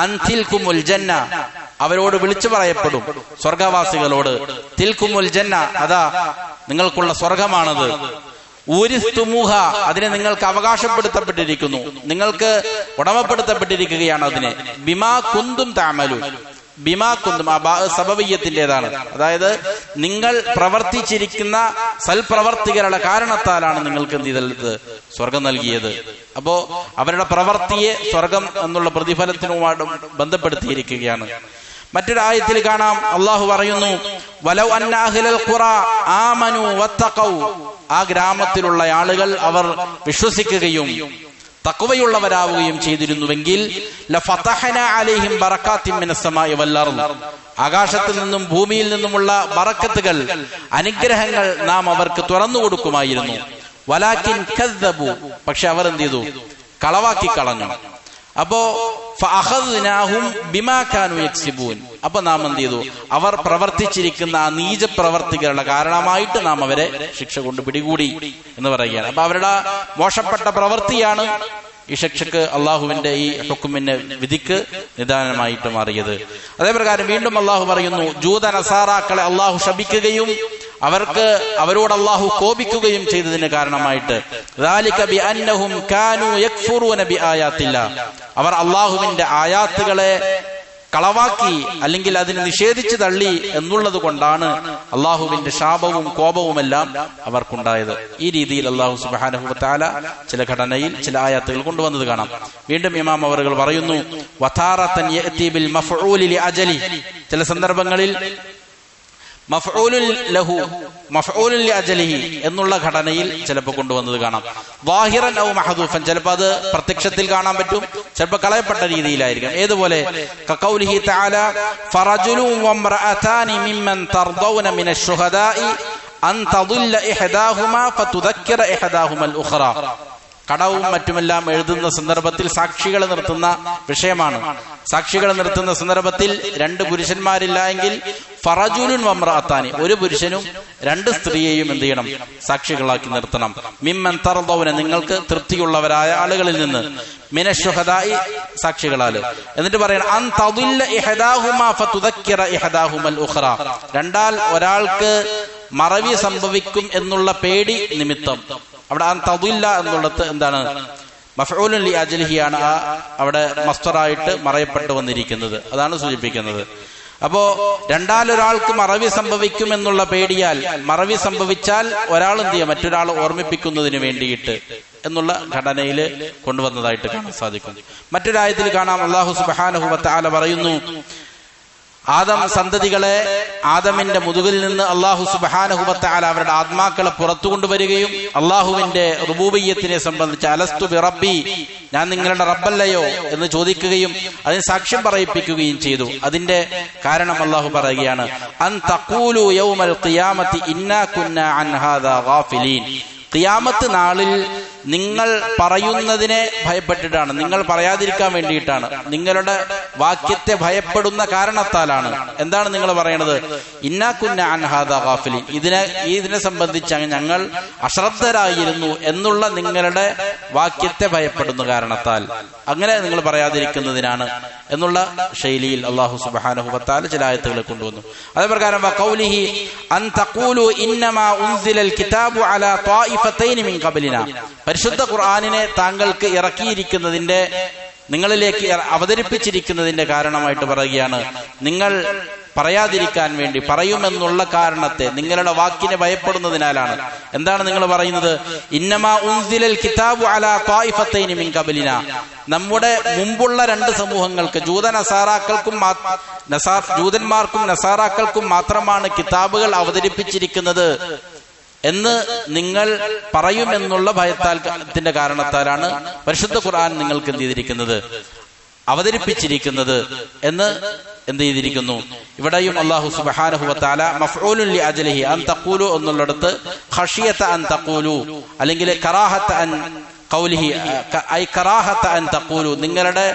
അൻ തിൽകുമുൽ ജന്ന, അവരോട് വിളിച്ചു പറയപ്പെടും സ്വർഗവാസികളോട്, തിൽകുമുൽ ജന്ന, അതാ നിങ്ങൾക്കുള്ള സ്വർഗമാണത്, ഊരിസ്തുമൂഹ, അതിനെ നിങ്ങൾക്ക് അവകാശപ്പെടുത്തപ്പെട്ടിരിക്കുന്നു, നിങ്ങൾക്ക് ഉടമപ്പെടുത്തപ്പെട്ടിരിക്കുകയാണ് അതിനെ, ബിമാ കുന്തും തഅമലൂൻ, ബിമാ കുന്തും ആ സബബിയ്യത്തിൻ്റെതാണ്. അതായത് നിങ്ങൾ പ്രവർത്തിച്ചിരിക്കുന്ന സൽപ്രവർത്തികളുടെ കാരണത്താലാണ് നിങ്ങൾക്ക് എന്ത് ചെയ്തത്, സ്വർഗം നൽകിയത്. അപ്പോ അവരുടെ പ്രവർത്തിയെ സ്വർഗം എന്നുള്ള പ്രതിഫലത്തിനുമായിട്ട് ബന്ധപ്പെടുത്തിയിരിക്കുകയാണ്. മറ്റൊരു ആയത്തിൽ കാണാം അള്ളാഹു പറയുന്നു, വലൗ അന്ന അഹ്ലൽ ഖുറാ ആമനു വത്തഖൗ, ആ ഗ്രാമത്തിലുള്ള ആളുകൾ അവർ വിശ്വസിക്കുകയും തഖ്വയുള്ളവരാവുകയും ചെയ്തിരുന്നുവെങ്കിൽ ലഫതഹന അലൈഹിം ബറകാത്തിൻ മിനസ് സമാഇ വൽ അർദ്, ആകാശത്തിൽ നിന്നും ഭൂമിയിൽ നിന്നുമുള്ള ബറക്കത്തുകൾ, അനുഗ്രഹങ്ങൾ നാം അവർക്ക് തുറന്നു കൊടുക്കുമായിരുന്നു. വലാകിൻ കദ്ദബു, പക്ഷെ അവർ എന്ത് ചെയ്തു, കളവാക്കി കളഞ്ഞു. അപ്പോ ഫഅഖദ്നാഹും ബിമാ കാനൂ യക്സിബൂൻ, അപ്പൊ നാം എന്ത് ചെയ്തു, അവർ പ്രവർത്തിച്ചിരിക്കുന്ന ആ നീച പ്രവർത്തികളുടെ കാരണമായിട്ട് നാം അവരെ ശിക്ഷ കൊണ്ട് പിടികൂടി എന്ന് പറയുകയാണ്. അപ്പൊ അവരുടെ മോശപ്പെട്ട പ്രവൃത്തിയാണ് ഈ ശിക്ഷക്ക്, അള്ളാഹുവിന്റെ ഈ ഹുക്കുമിന്റെ വിധിക്ക് നിദാനമായിട്ട് മാറിയത്. അതേപ്രകാരം വീണ്ടും അള്ളാഹു പറയുന്നു, ജൂത നസാറാക്കളെ അള്ളാഹു ശപിക്കുകയും അവരോട് അള്ളാഹു കോപിക്കുകയും ചെയ്തതിന് കാരണമായിട്ട്, ദാലിക ബിഅന്നഹും കാനൂ യക്ഫുറൂന ബിആയാത്തില്ലാ, അവർ അള്ളാഹുവിന്റെ ആയാത്തുകളെ കളവാക്കി അല്ലെങ്കിൽ അതിനെ നിഷേധിച്ചു തള്ളി എന്നുള്ളത് കൊണ്ടാണ് അള്ളാഹുവിന്റെ ശാപവും കോപവുമെല്ലാം അവർക്കുണ്ടായത്. ഈ രീതിയിൽ അള്ളാഹു സുബ്ഹാനഹു വ തആല ചില ഘടനയിൽ ചില ആയത്തുകൾ കൊണ്ടുവന്നത് കാണാം. വീണ്ടും ഇമാം അവറുകൾ പറയുന്നു, വതാറതൻ യഅതി ബിൽ മഫ്ഊലി ലിഅജലി, ചില സന്ദർഭങ്ങളിൽ മഫ്ഊലുൻ ലഹു മഫ്ഊലുൻ ലിഅജലിഹി എന്നുള്ള ഘടനയിൽ ചിലപ്പോൾ കൊണ്ടുവന്നത് കാണാം. വാഹിറൻ ഔ മഹദൂഫൻ, ചിലപ്പോൾ അത് പ്രത്യക്ഷത്തിൽ കാണാൻ പറ്റും, ചിലപ്പോൾ കളയപ്പെട്ട രീതിയിലായിരിക്കും. ഏതുപോലെ കഖൗലിഹി തആല ഫറജുലു വംറഅതാനി മിമ്മൻ തർദൗന മിനശ് ശുഹദാഇ അൻ തദുല്ല ഇഹദാഹുമാ ഫതുദക്കിറ ഇഹദാഹുമൽ ഉഖറ, കടവും മറ്റുമെല്ലാം എഴുതുന്ന സന്ദർഭത്തിൽ സാക്ഷികളെ നിർത്തുന്ന വിഷയമാണ്. സാക്ഷികളെ നിർത്തുന്ന സന്ദർഭത്തിൽ രണ്ട് പുരുഷന്മാരില്ല എങ്കിൽ ഫറജുലുൻ വംറഅതാനി, ഒരു പുരുഷനും രണ്ട് സ്ത്രീയെയും എന്ത് ചെയ്യണം, സാക്ഷികളാക്കി നിർത്തണം. മിമ്മൻ തർദൗന, നിങ്ങൾക്ക് തൃപ്തിയുള്ളവരായ ആളുകളിൽ നിന്ന്, മിനശ് ശുഹദാഇ സാക്ഷികളാല്. എന്നിട്ട് പറയണം അൻ തദുല്ല ഇഹദാഹുമാ ഫതുദക്കിറ ഇഹദാഹുമൽ ഉഖറ, രണ്ടാൽ ഒരാൾക്ക് മറവി സംഭവിക്കും എന്നുള്ള പേടി നിമിത്തം. അവിടെ അൻ തദില്ല എന്നുള്ളത് എന്താണ്, മഫ്ഊലുൻ ലിഅജ്ലിഹിയാണ് അവിടെ മസ്തറായിട്ട് മറയപ്പെട്ടു വന്നിരിക്കുന്നത്, അതാണ് സൂചിപ്പിക്കുന്നത്. അപ്പോ രണ്ടാലൊരാൾക്ക് മറവി സംഭവിക്കും എന്നുള്ള പേടിയാൽ, മറവി സംഭവിച്ചാൽ ഒരാൾ എന്ത് ചെയ്യുക, മറ്റൊരാൾ ഓർമ്മിപ്പിക്കുന്നതിന് വേണ്ടിയിട്ട് എന്നുള്ള ഘടനയിൽ കൊണ്ടുവന്നതായിട്ട് കാണാൻ സാധിക്കും. മറ്റൊരായത്തിൽ കാണാം അല്ലാഹു സുബ്ഹാനഹു വ തആല പറയുന്നു, ആദം സന്തതികളെ ആദമിന്റെ മുതുകിൽ നിന്ന് അല്ലാഹു സുബ്ഹാനഹു വ തആല അവരുടെ ആത്മാക്കളെ പുറത്തു കൊണ്ടുവരികയും അല്ലാഹുവിന്റെ റുബൂബിയ്യത്തിനെ സംബന്ധിച്ച് അലസ്തു ബി റബ്ബി, ഞാൻ നിങ്ങളുടെ റബ്ബല്ലയോ എന്ന് ചോദിക്കുകയും അതിന് സാക്ഷ്യം പറയിപ്പിക്കുകയും ചെയ്തു. അതിന്റെ കാരണം അല്ലാഹു പറയുകയാണ്, അൻ തഖൂലു യൗമൽ ഖിയാമത്തി ഇന്നാ കുന്നാ അൻ ഹാദാ ഗാഫിലീൻ. ഖിയാമത്ത് നാളിൽ നിങ്ങൾ പറയുന്നതിനെ ഭയപ്പെട്ടിട്ടാണ്, നിങ്ങൾ പറയാതിരിക്കാൻ വേണ്ടിയിട്ടാണ്, നിങ്ങളുടെ വാക്യത്തെ ഭയപ്പെടുന്ന കാരണത്താലാണ്. എന്താണ് നിങ്ങൾ പറയണത്? ഇന്നാ കുന്ന അൻ ഹാദാ ഗാഫിലീൻ, ഇതിനെ സംബന്ധിച്ച് ഞങ്ങൾ അശ്രദ്ധരായിരുന്നു എന്നുള്ള നിങ്ങളുടെ വാക്യത്തെ ഭയപ്പെടുന്ന കാരണത്താൽ, അങ്ങനെ നിങ്ങൾ പറയാതിരിക്കുന്നതിനാണ് എന്നുള്ള ശൈലിയിൽ അല്ലാഹു സുബ്ഹാനഹു വ തആല ചില ആയത്തുകളെ കൊണ്ടുവന്നു. അതേപ്രകാരം വഖൗലിഹി അൻ തഖൂലു ഇന്നമാ ഉൻസിലൽ കിതാബു അലാ ത്വായിഫതൈനി മിൻ ഖബലിനാ, പരിശുദ്ധ ഖുർആനിനെ താങ്കൾക്ക് ഇറക്കിയിരിക്കുന്നതിന്റെ, നിങ്ങളിലേക്ക് അവതരിപ്പിച്ചിരിക്കുന്നതിന്റെ കാരണമായിട്ട് പറയുകയാണ്, നിങ്ങൾ പറയാതിരിക്കാൻ വേണ്ടി, പറയുമെന്നുള്ള കാരണത്തെ, നിങ്ങളുടെ വാക്കിനെ ഭയപ്പെടുന്നതിനാലാണ്. എന്താണ് നിങ്ങൾ പറയുന്നത്? ഇന്നമാ ഉൻസിലൽ കിതാബു അലാ ത്വായിഫതൈനി മിൻ ഖബലിനാ, നമ്മുടെ മുമ്പുള്ള രണ്ട് സമൂഹങ്ങൾക്ക്, ജൂതന്മാർക്കും നസാറാക്കൾക്കും മാത്രമാണ് കിതാബുകൾ അവതരിപ്പിച്ചിരിക്കുന്നത് എന്ന് നിങ്ങൾ പറയുമെന്നുള്ള ഭയത്തിന്റെ കാരണത്താലാണ് പരിശുദ്ധ ഖുർആൻ നിങ്ങൾക്ക് എന്ത് ചെയ്തിരിക്കുന്നത്, അവതരിപ്പിച്ചിരിക്കുന്നത് എന്ന് എന്ത് ചെയ്തിരിക്കുന്നു. ഇവിടെയും അല്ലാഹു സുബ്ഹാനഹു വ തആല മഫ്ഊലുൻ ലി അജ്ലിഹി അൻ തഖൂലു എന്നുള്ളിടത്ത് ഖശിയത അൻ തഖൂലു അല്ലെങ്കിൽ കറാഹത അൻ ഖൗലിഹി ഐ കറാഹത അൻ തഖൂലു, നിങ്ങളുടെ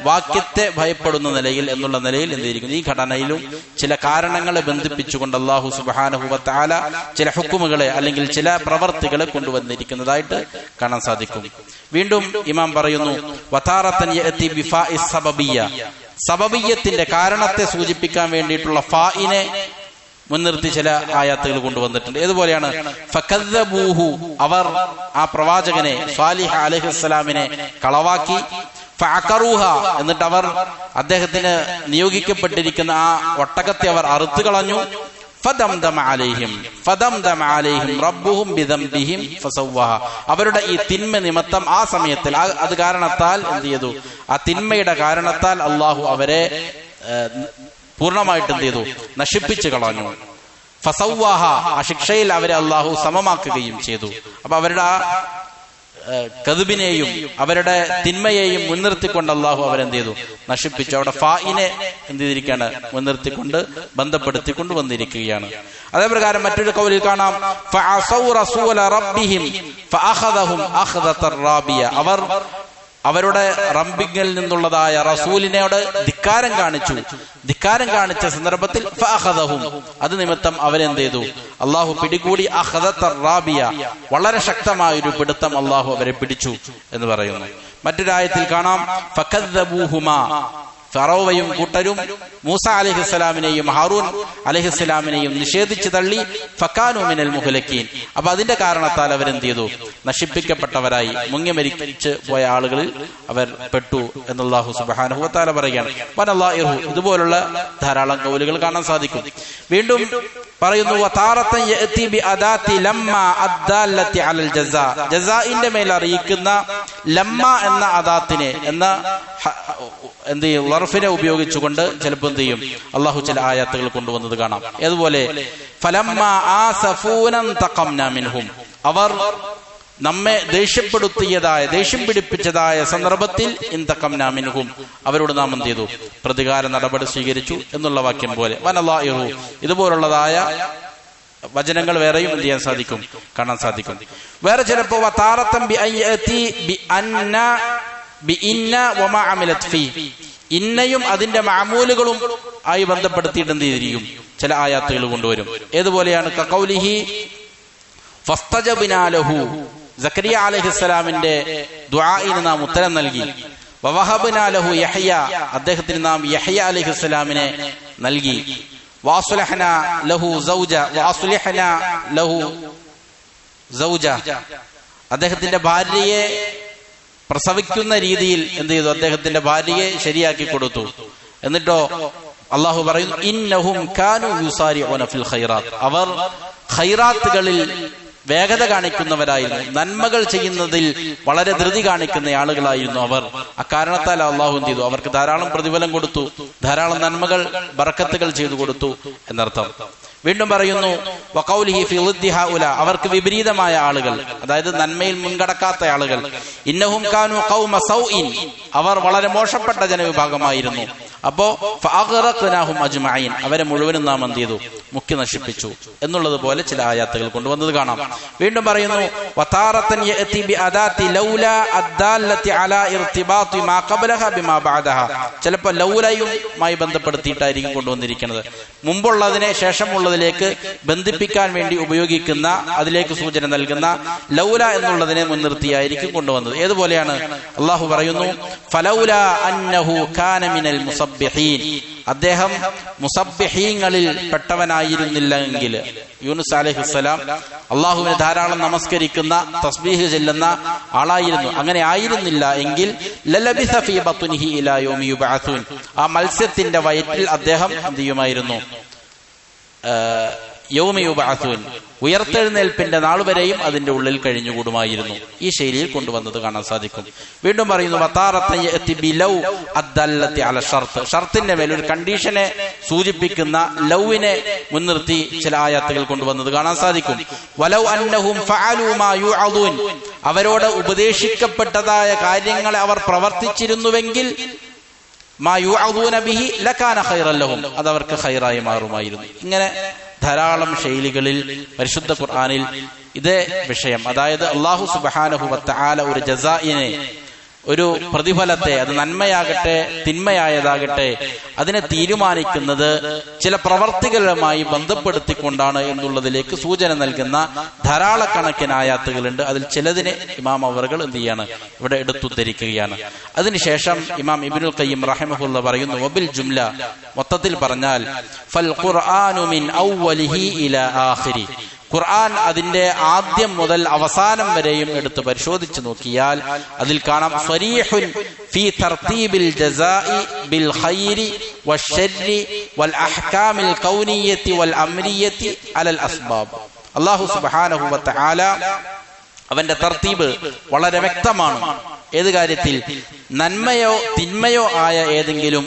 വാക്യത്തെ ഭയപ്പെടുന്ന നിലയിൽ എന്നുള്ള നിലയിൽ എന്ത് ചെയ്തിരിക്കുന്നു. ഈ ഘടനയിലും ചില കാരണങ്ങളെ ബന്ധിപ്പിച്ചുകൊണ്ട് അല്ലാഹു സുബ്ഹാനഹു വ തആല ചില ഹുക്കുമുകളെ അല്ലെങ്കിൽ ചില പ്രവർത്തികളെ കൊണ്ടുവന്നിരിക്കുന്നതായിട്ട് കാണാൻ സാധിക്കും. വീണ്ടും ഇമാം പറയുന്നു, വതാറത്തൻ യഅതി ബിഫാഇസ് സബബിയ്യ, സബബിയ്യത്തിന്റെ കാരണത്തെ സൂചിപ്പിക്കാൻ വേണ്ടിയിട്ടുള്ള ഫാഇനെ മുൻനിർത്തി ചില ആയത്തുകൾ കൊണ്ടുവന്നിട്ടുണ്ട്. ഏതുപോലെയാണ്? ഫകദ്ദബൂഹു, അവർ ആ പ്രവാചകനെ സ്വാലിഹ് അലൈഹിസ്സലാമിനെ കളവാക്കി, ഫഅഖറൂഹ, എന്നിട്ട് അവർ അദ്ദേഹത്തിന് നിയോഗിക്കപ്പെട്ടിരിക്കുന്ന ആ ഒട്ടകത്തെ അവർ അറുത്തു കളഞ്ഞു. ഫദംദമ അലൈഹിം റബ്ബുഹും ബിദംബിഹിം ഫസവ്വഹ, അവരുടെ ഈ തിന്മ നിമിത്തം ആ സമയത്തിൽ അത് കാരണത്താൽ എന്ത് ചെയ്തു, ആ തിന്മയുടെ കാരണത്താൽ അല്ലാഹു അവരെ പൂർണ്ണമായിട്ട് എന്ത് ചെയ്തു, നശിപ്പിച്ചു കളഞ്ഞു. ഫസവ്വഹ, ആ ശിക്ഷയിൽ അവരെ അല്ലാഹു സമമാക്കുകയും ചെയ്തു. അപ്പൊ അവരുടെ ആ കദ്ബിനെയും അവരുടെ തിന്മയെയും മുൻനിർത്തിക്കൊണ്ട് അല്ലാഹു അവരെന്ത് ചെയ്തു, നശിപ്പിച്ചു. അവിടെ ഫായിനെ എന്ത് ചെയ്തിരിക്കുകയാണ്, മുൻനിർത്തിക്കൊണ്ട് ബന്ധപ്പെടുത്തിക്കൊണ്ട് വന്നിരിക്കുകയാണ്. അതേപ്രകാരം മറ്റൊരു ഖൗലിൽ കാണാം, ഫഅസൗ റസൂല റബ്ബിഹിം ഫഅഖദഹും അഖദതർ റാബിയ, അവർ അവരുടെ റബ്ബിൽ നിന്നുള്ളതായ റസൂലിനോട് ധിക്കാരം കാണിച്ച സന്ദർഭത്തിൽ ഫഅഖദഹും, അത് നിമിത്തം അവരെന്ത് ചെയ്തു, അല്ലാഹു പിടികൂടി. അഖദതർ റാബിയ, വളരെ ശക്തമായൊരു പിടുത്തം അല്ലാഹു അവരെ പിടിച്ചു എന്ന് പറയുന്നു. മറ്റൊരായത്തിൽ കാണാം, ഫകദ്ദബൂഹുമാ, ഫറോവയും കൂട്ടരും മൂസ അലൈഹിസ്സലാമിനെയും ഹാറൂൻ അലൈഹിസ്സലാമിനെയും നിഷേധിച്ചു തള്ളി. ഫകാനു മിനൽ മുഹ്ലക്കീൻ, അപ്പൊ അതിന്റെ കാരണത്താൽ അവരെന്ത് ചെയ്തു, നശിപ്പിക്കപ്പെട്ടവരായി, മുങ്ങി മരിച്ചു പോയ ആളുകളിൽ അവർ പെട്ടു എന്ന് അല്ലാഹു സുബ്ഹാനഹു വ തആല പറയുകയാണ്. വനല്ലാഹിഹു, ഇതുപോലുള്ള ധാരാളം കൗലുകൾ കാണാൻ സാധിക്കും. വീണ്ടും പറയുന്നു, വതാറത്തൻ യഅതി ബിഅദാതി ലമ്മ അദ്ദാലത്തി അലൽ ജസാ, ജസാഇന്റെ മേൽ അറിയിക്കുന്ന ലമ്മ എന്ന അദാത്തിനെ എന്ന എന്ത് ചെയ്യും, ലർഫിനെ ഉപയോഗിച്ചുകൊണ്ട് ചിലപ്പോൾ എന്ത് ചെയ്യും, അല്ലാഹു ചില ആയത്തുകൾ കൊണ്ടുവന്നത് കാണാം. ഏതുപോലെ ഫലമ്മ ആസഫൂന തഖംനാ മിൻഹും, അവർ നമ്മെ ദേഷ്യം പിടിപ്പിച്ചതായ സന്ദർഭത്തിൽ ഇന്തഖംനാ മിൻഹും, അവരോട് നാം എന്ത് ചെയ്തു, പ്രതികാര നടപടി സ്വീകരിച്ചു എന്നുള്ള വാക്യം പോലെ. വനല്ലാഹിഹു, ഇതുപോലുള്ളതായ വചനങ്ങൾ വേറെയും എന്ത് ചെയ്യാൻ സാധിക്കും, കാണാൻ സാധിക്കും. വേറെ ചിലപ്പോ വതാറത്തൻ ബിഅയതി ബിഅന്ന ബിഇന്ന വമാ അമിലത് ഫീ, ഇന്നയും അതിന്റെ മാമൂലുകളും ആയി ബന്ധപ്പെടുത്തിയിട്ട് എന്ത് ചെയ്തിരിക്കും, ചില ആയത്തുകൾ കൊണ്ടുവരും. ഏതുപോലെയാണ് കഖൗലിഹി ഫസ്തജബ്നാ ലഹു, സക്കരിയ അലൈഹിസ്സലാമിന്റെ ദുആഇന് നാം ഉത്തരം നൽകി. വവഹബ്നാ ലഹു യഹ്യ, അദ്ദേഹത്തിന് നാം യഹ്യ അലൈഹിസ്സലാമിനെ നൽകി. വഅസ്ലഹ്നാ ലഹു സൗജ, അദ്ദേഹത്തിന്റെ ഭാര്യയെ പ്രസവിക്കുന്ന രീതിയിൽ എന്ത് ചെയ്തു, അദ്ദേഹത്തിന്റെ ഭാര്യയെ ശരിയാക്കി കൊടുത്തു. എന്നിട്ടോ അല്ലാഹു പറയുന്നു, ഇന്നഹും കാനൂ യുസാരിഊന ഫിൽ ഖൈറാത്ത്, അവർ ഖൈറാത്തുകളിൽ വേഗത കാണിക്കുന്നവരായിരുന്നു, നന്മകൾ ചെയ്യുന്നതിൽ വളരെ ധൃതി കാണിക്കുന്ന ആളുകളായിരുന്നു അവർ. അക്കാരണത്താൽ അള്ളാഹു എന്ത് ചെയ്തു? അവർക്ക് ധാരാളം പ്രതിഫലം കൊടുത്തു, ധാരാളം നന്മകൾ ബറക്കത്തുകൾ ചെയ്തു കൊടുത്തു എന്നർത്ഥം. വീണ്ടും പറയുന്നു വഖൗലിഹി ഫി ളിദ്ദി ഹൗല, അവർക്ക് വിപരീതമായ ആളുകൾ, അതായത് നന്മയിൽ മുൻകടക്കാത്ത ആളുകൾ. ഇന്നഹും കാനൂ ഖൗമ സൗഇൻ, അവർ വളരെ മോശപ്പെട്ട ജനവിഭാഗമായിരുന്നു. അപ്പോ ഫഅഗ്റഖ്നാഹും അജ്മഈൻ, അവരെ മുഴുവനും നാം എന്ത് ചെയ്തു? മുക്കി നശിപ്പിച്ചു എന്നുള്ളതുപോലെ ചില ആയാത്തുകൾ കൊണ്ടുവന്നത് കാണാം. വീണ്ടും പറയുന്നു വതാറതൻ യഅതി ബിഅദാതി ലൗല അദ്ദാല്ലതി അലാ ഇർതിബാതി മാ ഖബ്ലഹ ബിമാ ബഅദഹ, ചിലപ്പോൾ ലൗലയുമായി ബന്ധപ്പെടുത്തിയിട്ടായിരിക്കും കൊണ്ടുവന്നിരിക്കുന്നത്. മുമ്പുള്ളതിനെ ശേഷമുള്ളതിലേക്ക് ബന്ധിപ്പിക്കാൻ വേണ്ടി ഉപയോഗിക്കുന്ന, അതിലേക്ക് സൂചന നൽകുന്ന ലൗല എന്നുള്ളതിനെ മുൻനിർത്തിയായിരിക്കും കൊണ്ടുവന്നത്. ഏതുപോലെയാണ്? അള്ളാഹു പറയുന്നു ഫലൗല അന്നഹു കാന മിനൽ മുസബ്ബിഹീൻ, അദ്ദേഹം മുസബ്ബിഹീങ്ങളിൽ പെട്ടവനായിരുന്നില്ല എങ്കിൽ. യൂനുസ് അലൈഹിസ്സലാം അള്ളാഹുവിനെ ധാരാളം നമസ്കരിക്കുന്ന, തസ്ബീഹ് ചെല്ലുന്ന ആളായിരുന്നു. അങ്ങനെ ആയിരുന്നില്ല എങ്കിൽ ലലബിസ ഫീ ബത്നിഹി ഇലാ യൗമി യുബഅസൂൻ, ആ മത്സ്യത്തിന്റെ വയറ്റിൽ അദ്ദേഹം എന്ത് ചെയ്യുമായിരുന്നു? യൗമി യുബഅസൂൻ, ഉയർത്തെഴുന്നേൽപ്പിന്റെ നാൾ വരെയും അതിന്റെ ഉള്ളിൽ കഴിഞ്ഞുകൂടുമായിരുന്നു. ഈ ശൈലിയിൽ കൊണ്ടുവന്നത് കാണാൻ സാധിക്കും. വീണ്ടും പറയുന്നു വതാറത്തൻ യഅതി ബിലൗ അദ്ദല്ലതി അല ഷർത്ത്, ഷർത്തിന്റെ മേൽ ഒരു കണ്ടീഷനെ സൂചിപ്പിക്കുന്ന ലൗവിനെ മുൻനിർത്തി ചില ആയത്തുകൾ കൊണ്ടുവന്നത് കാണാൻ സാധിക്കും. വലൗ അന്നഹും ഫഅലൂ മാ യുഅദൂൻ, അവരോട് ഉപദേശിക്കപ്പെട്ടതായ കാര്യങ്ങളെ അവർ പ്രവർത്തിച്ചിരുന്നുവെങ്കിൽ മാ യുഅദൂന ബിഹി ലകാന ഖൈറൻ ലഹും, അതവർക്ക് ഖൈറായി മാറുമായിരുന്നു. ഇങ്ങനെ ധാരാളം ശൈലികളിൽ പരിശുദ്ധ ഖുർആനിൽ ഇതേ വിഷയം, അതായത് അല്ലാഹു സുബ്ഹാനഹു വ തആല ഒരു ജസാഇനെ, ഒരു പ്രതിഫലത്തെ, അത് നന്മയാകട്ടെ തിന്മയായതാകട്ടെ, അതിനെ തീരുമാനിക്കുന്നത് ചില പ്രവർത്തികളുമായി ബന്ധപ്പെടുത്തിക്കൊണ്ടാണ് എന്നുള്ളതിലേക്ക് സൂചന നൽകുന്ന ധാരാളക്കണക്കിന് ആയാത്തുകളുണ്ട്. അതിൽ ചിലതിനെ ഇമാം അവറുകൾ എന്ത് ചെയ്യാണ്? ഇവിടെ എടുത്തുദ്ധരിക്കുകയാണ്. അതിനുശേഷം ഇമാം ഇബ്നുൽ ഖയ്യിം റഹിമഹുല്ലാഹ് പറയുന്നു വബിൽ ജുംല, മൊത്തത്തിൽ പറഞ്ഞാൽ ഫൽ ഖുർആനു മിൻ അവ്വലിഹി ഇലാ ആഖിരി, ഖുർആൻ അതിന്റെ ആദ്യം മുതൽ അവസാനം വരെയും എടുത്ത് പരിശോധിച്ചു നോക്കിയാൽ അതിൽ കാണാം സ്വരീഹുൻ ഫീ തർതീബിൽ ജസാഇ ബിൽ ഖൈരി വശർരി വൽ അഹ്കാമിൽ കൗനിയ്യത്തി വൽ അംരിയ്യത്തി അലൽ അസ്ബാബ്. അല്ലാഹു സുബ്ഹാനഹു വ തആല അവന്റെ തർതീബ് വളരെ വ്യക്തമാണ്. ഏത് കാര്യത്തിൽ? നന്മയോ തിന്മയോ ആയ ഏതെങ്കിലും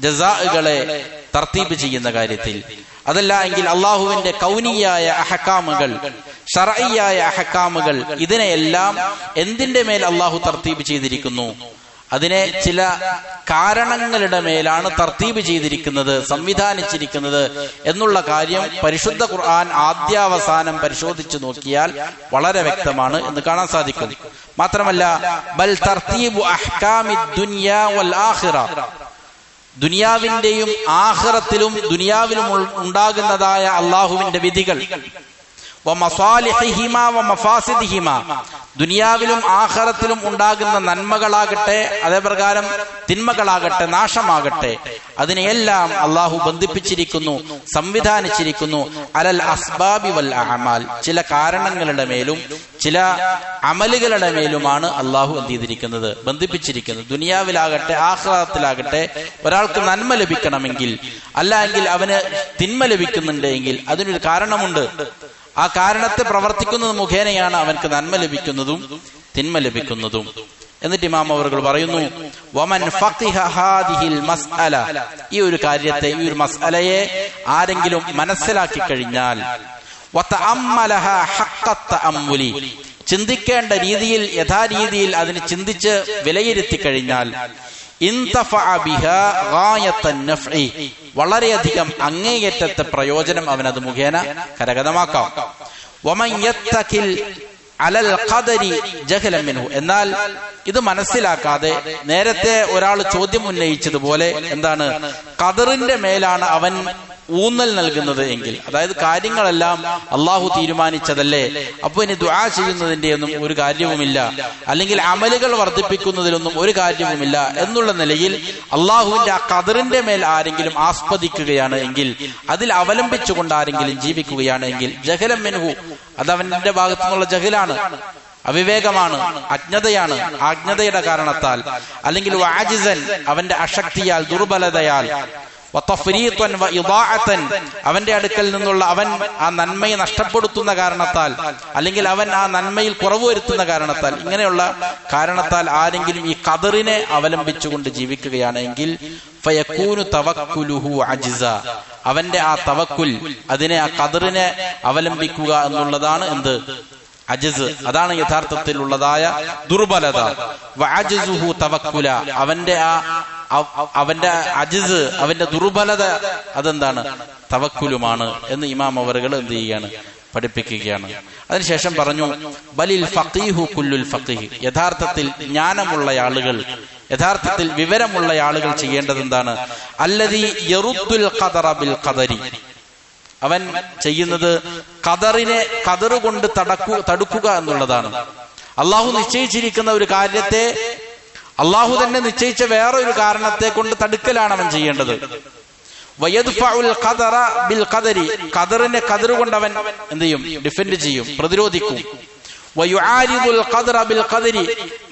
ജസാഅുകളെ തർതീബ് ചെയ്യുന്ന കാര്യത്തിൽ. അതല്ല എങ്കിൽ അള്ളാഹുവിന്റെ കൗനിയായ അഹ്കാമുകൾ, ശർഈയായ അഹ്കാമുകൾ, ഇതിനെയെല്ലാം എന്തിന്റെ മേൽ അള്ളാഹു തർതീബ് ചെയ്തിരിക്കുന്നു? അതിനെ ചില കാരണങ്ങളുടെ മേലാണ് തർതീബ് ചെയ്തിരിക്കുന്നത്, സംവിധാനിച്ചിരിക്കുന്നത് എന്നുള്ള കാര്യം പരിശുദ്ധ ഖുർആൻ ആദ്യാവസാനം പരിശോധിച്ചു നോക്കിയാൽ വളരെ വ്യക്തമാണ് എന്ന് കാണാൻ സാധിക്കും. മാത്രമല്ല ബൽ തർതീബു അഹ്കാമിദ് ദുനിയാ വൽ ആഖിറ, ദുനിയാവിന്റെയും ആഖിറത്തിലും ദുനിയാവിലും ഉണ്ടാകുന്നതായ അള്ളാഹുവിന്റെ വിധികൾ, വമസാലിഹിഹിമാ വമഫാസിദിഹിമാ, ദുനിയാവിലും ആഖിറത്തിലും ഉണ്ടാകുന്ന നന്മകളാകട്ടെ അതേപ്രകാരം തിന്മകളാകട്ടെ നാശമാകട്ടെ, അതിനെയെല്ലാം അള്ളാഹു ബന്ധിപ്പിച്ചിരിക്കുന്നു, സംവിധാനിച്ചിരിക്കുന്നു അലൽ അസ്ബാബി വൽ അഅമാൽ, ചില കാരണങ്ങളുടെ മേലും ചില അമലുകളുടെ മേലുമാണ് അള്ളാഹു എന്ത് ചെയ്തിരിക്കുന്നത്? ബന്ധിപ്പിച്ചിരിക്കുന്നത്. ദുനിയാവിലാകട്ടെ ആഖിറത്തിലാകട്ടെ ഒരാൾക്ക് നന്മ ലഭിക്കണമെങ്കിൽ, അല്ല എങ്കിൽ അവന് തിന്മ ലഭിക്കുന്നുണ്ട് എങ്കിൽ അതിനൊരു കാരണമുണ്ട്. ആ കാരണത്തെ പ്രവർത്തിക്കുന്നത് മുഖേനയാണ് അവൻക്ക് നന്മ ലഭിക്കുന്നതും തിന്മ ലഭിക്കുന്നതും. എന്നിട്ട് ഇമാം അവറുകൾ പറയുന്നു വമൻ ഫഖിഹ ഹാദിഹിൽ മസ്അല, ഈ ഒരു കാര്യത്തെ, ഈ ഒരു മസ്അലയെ ആരെങ്കിലും മനസ്സിലാക്കി കഴിഞ്ഞാൽ, വതഅമ്മലഹ ഹഖ്ഖ തഅമ്മുലി, ചിന്തിക്കേണ്ട രീതിയിൽ യഥാരീതിയിൽ അതിനെ ചിന്തിച്ച് വിലയിരുത്തി കഴിഞ്ഞാൽ, ഇൻതഫഅ ബിഹാ ഗായത്തൻ നഫ്ഇ, വളരെയധികം അങ്ങേയറ്റത്തെ പ്രയോജനം അവനത് മുഖേന കരഗതമാക്കാം. വമൻ യത്തഖിൽ അലൽ ഖദരി ജഹലൻ മിൻഹു, എന്നാൽ ഇത് മനസ്സിലാക്കാതെ നേരത്തെ ഒരാൾ ചോദ്യം ഉന്നയിച്ചതുപോലെ എന്താണ്, ഖദറിന്റെ മേലാണ് അവൻ ഊന്നൽ നൽകുന്നത് എങ്കിൽ, അതായത് കാര്യങ്ങളെല്ലാം അള്ളാഹു തീരുമാനിച്ചതല്ലേ, അപ്പൊ ഇനി ദുആ ചെയ്യുന്നതിന്റെ ഒന്നും ഒരു കാര്യവുമില്ല, അല്ലെങ്കിൽ അമലുകൾ വർദ്ധിപ്പിക്കുന്നതിലൊന്നും ഒരു കാര്യവുമില്ല എന്നുള്ള നിലയിൽ അള്ളാഹുവിന്റെ ആ ഖദറിന്റെ മേൽ ആരെങ്കിലും ആസ്പദിക്കുകയാണ് എങ്കിൽ, അതിൽ അവലംബിച്ചുകൊണ്ട് ആരെങ്കിലും ജീവിക്കുകയാണ് എങ്കിൽ, ജഹലൻ മിൻഹു, അത് അവന്റെ ഭാഗത്തു നിന്നുള്ള ജഹലാണ്, അവിവേകമാണ്, അജ്ഞതയാണ്. അജ്ഞതയുടെ കാരണത്താൽ, അല്ലെങ്കിൽ വാജിസൻ, അവന്റെ അശക്തിയാൽ, ദുർബലതയാൽ, വതഫരീതൻ വഇദാഅതൻ, അവന്റെ അടുക്കൽ നിന്നുള്ള അവൻ ആ നന്മയെ നഷ്ടപ്പെടുത്തുന്ന കാരണത്താൽ, അല്ലെങ്കിൽ അവൻ ആ നന്മയിൽ കുറവ് വരുത്തുന്ന കാരണത്താൽ, ഇങ്ങനെയുള്ള കാരണത്താൽ ആരെങ്കിലും ഈ ഖദറിനെ അവലംബിച്ചുകൊണ്ട് ജീവിക്കുകയാണെങ്കിൽ ഫയകൂനു തവക്കുലുഹു അജ്സ, അവന്റെ ആ തവക്കുൽ, അതിനെ ആ ഖദറിനെ അവലംബിക്കുക എന്നുള്ളതാണ് എന്ത്? അജ്സ്. അതാണ് യഥാർത്ഥത്തിലുള്ളതായ ദുർബലത. വഅജ്സുഹു തവക്കുല, അവന്റെ അജ്സ്, അവന്റെ ദുർബലത അതെന്താണ്? തവക്കുലുമാണ് എന്ന് ഇമാം അവറുകൾ എന്ത് ചെയ്യുകയാണ്? പഠിപ്പിക്കുകയാണ്. അതിനുശേഷം പറഞ്ഞു ബലിൽ ഫഖീഹു കുല്ലുൽ ഫഖീഹ്, യഥാർത്ഥത്തിൽ ജ്ഞാനമുള്ള ആളുകൾ, യഥാർത്ഥത്തിൽ വിവരമുള്ള ആളുകൾ ചെയ്യേണ്ടത് എന്താണ്? അല്ലദീ യറുദ്ദുൽ ഖദറ ബിൽ ഖദരി, അവൻ ചെയ്യുന്നത് ഖദറിനെ ഖദർ കൊണ്ട് തടുക്കുക എന്നുള്ളതാണ്. അള്ളാഹു നിശ്ചയിച്ചിരിക്കുന്ന ഒരു കാര്യത്തെ അള്ളാഹു തന്നെ നിശ്ചയിച്ച വേറൊരു കാരണത്തെ കൊണ്ട് തടുക്കലാണ് അവൻ ചെയ്യേണ്ടത്. വയദ്ഫഉൽ ഖദറ ബിൽ ഖദരി, ഖദറിനെ ഖദർ കൊണ്ട് അവൻ എന്ത് ചെയ്യും? ഡിഫെൻഡ് ചെയ്യും, പ്രതിരോധിക്കും. വയുആരിദുൽ ഖദറ ബിൽ ഖദരി,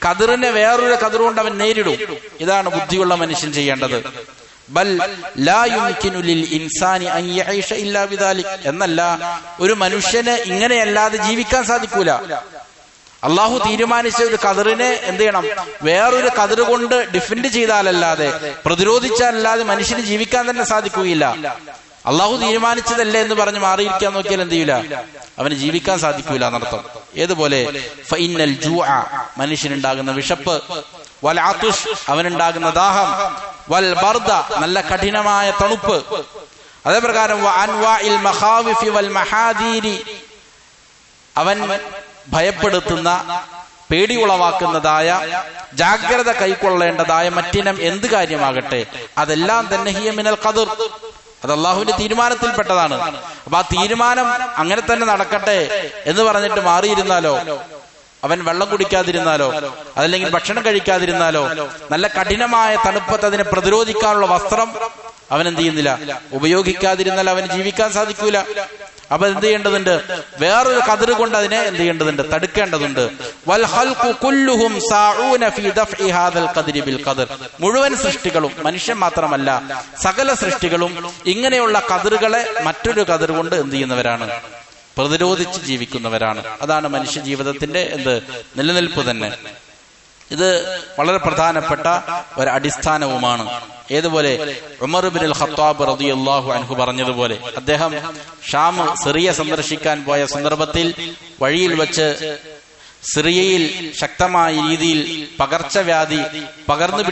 ഖദറിനെ വേറൊരു ഖദർ കൊണ്ട് അവൻ നേരിടും. ഇതാണ് ബുദ്ധിയുള്ള മനുഷ്യൻ ചെയ്യേണ്ടത്. ബൽ ലാ യുംകിനു ലിൽ ഇൻസാനി അൻ യഈഷ ഇല്ലാ ബിദാലിക്, എന്നല്ല, ഒരു മനുഷ്യന് ഇങ്ങനെയല്ലാതെ ജീവിക്കാൻ സാധിക്കൂല. അള്ളാഹു തീരുമാനിച്ച ഒരു ഖദറിനെ എന്ത് ചെയ്യണം? വേറൊരു ഖദർ കൊണ്ട് ഡിഫെൻഡ് ചെയ്താലല്ലാതെ, പ്രതിരോധിച്ചാലല്ലാതെ മനുഷ്യന് ജീവിക്കാൻ തന്നെ സാധിക്കുകയില്ല. അള്ളാഹു തീരുമാനിച്ചതല്ലേ എന്ന് പറഞ്ഞ് മാറിയിരിക്കാൻ നോക്കിയാൽ എന്ത് ചെയ്യൂല? അവന് ജീവിക്കാൻ സാധിക്കൂല എന്നർത്ഥം. ഏതുപോലെ ഫഇന്നൽ ജൂഅ, മനുഷ്യനുണ്ടാകുന്ന വിശപ്പ്, വൽ അതുഷ്, അവനുണ്ടാകുന്ന ദാഹം, വൽ ബർദ, നല്ല കഠിനമായ തണുപ്പ്, അതേപ്രകാരം വ അൻവാഇൽ മഖാവിഫി വൽ മഹാദീരി, അവൻ ഭയപ്പെടുത്തുന്ന, പേടി ഉളവാക്കുന്നതായ, ജാഗ്രത കൈക്കൊള്ളേണ്ടതായ മറ്റിനം എന്ത് കാര്യമാകട്ടെ അതെല്ലാം തന്നെ ഹിയ മിനൽ ഖദർ, അത് അള്ളാഹുവിന്റെ തീരുമാനത്തിൽപ്പെട്ടതാണ്. അപ്പൊ ആ തീരുമാനം അങ്ങനെ തന്നെ നടക്കട്ടെ എന്ന് പറഞ്ഞിട്ട് മാറിയിരുന്നാലോ, അവൻ വെള്ളം കുടിക്കാതിരുന്നാലോ, അതല്ലെങ്കിൽ ഭക്ഷണം കഴിക്കാതിരുന്നാലോ, നല്ല കഠിനമായ തണുപ്പത്ത് അതിനെ പ്രതിരോധിക്കാനുള്ള വസ്ത്രം അവൻ എന്ത് ചെയ്യുന്നില്ല? ഉപയോഗിക്കാതിരുന്നാൽ അവന് ജീവിക്കാൻ സാധിക്കൂല. അപ്പൊ എന്ത് ചെയ്യേണ്ടതുണ്ട്? വേറൊരു ഖദർ കൊണ്ട് അതിനെ എന്ത് ചെയ്യേണ്ടതുണ്ട്? തടുക്കേണ്ടതുണ്ട്. വൽ ഖൽഖു കുല്ലുഹും സാഊന ഫീ ദഫഇ ഹാദൽ ഖദരി ബിൽ ഖദർ, മുഴുവൻ സൃഷ്ടികളും, മനുഷ്യൻ മാത്രമല്ല സകല സൃഷ്ടികളും ഇങ്ങനെയുള്ള ഖദറുകളെ മറ്റൊരു ഖദർ കൊണ്ട് എന്ത് ചെയ്യുന്നവരാണ്? പ്രതിരോധിച്ച് ജീവിക്കുന്നവരാണ്. അതാണ് മനുഷ്യ ജീവിതത്തിന്റെ നിലനിൽപ്പ് തന്നെ. ഇത് വളരെ പ്രധാനപ്പെട്ട ഒരു അടിസ്ഥാനവുമാണ്. ഏതുപോലെ ഉമർ ഇബ്നുൽ ഖത്താബ് റളിയല്ലാഹു അൻഹു പറഞ്ഞതുപോലെ, അദ്ദേഹം ഷാം, സിറിയ സന്ദർശിക്കാൻ പോയ സന്ദർഭത്തിൽ വഴിയിൽ വെച്ച് സിറിയയിൽ ശക്തമായ രീതിയിൽ പകർച്ചവ്യാധി പടർന്നു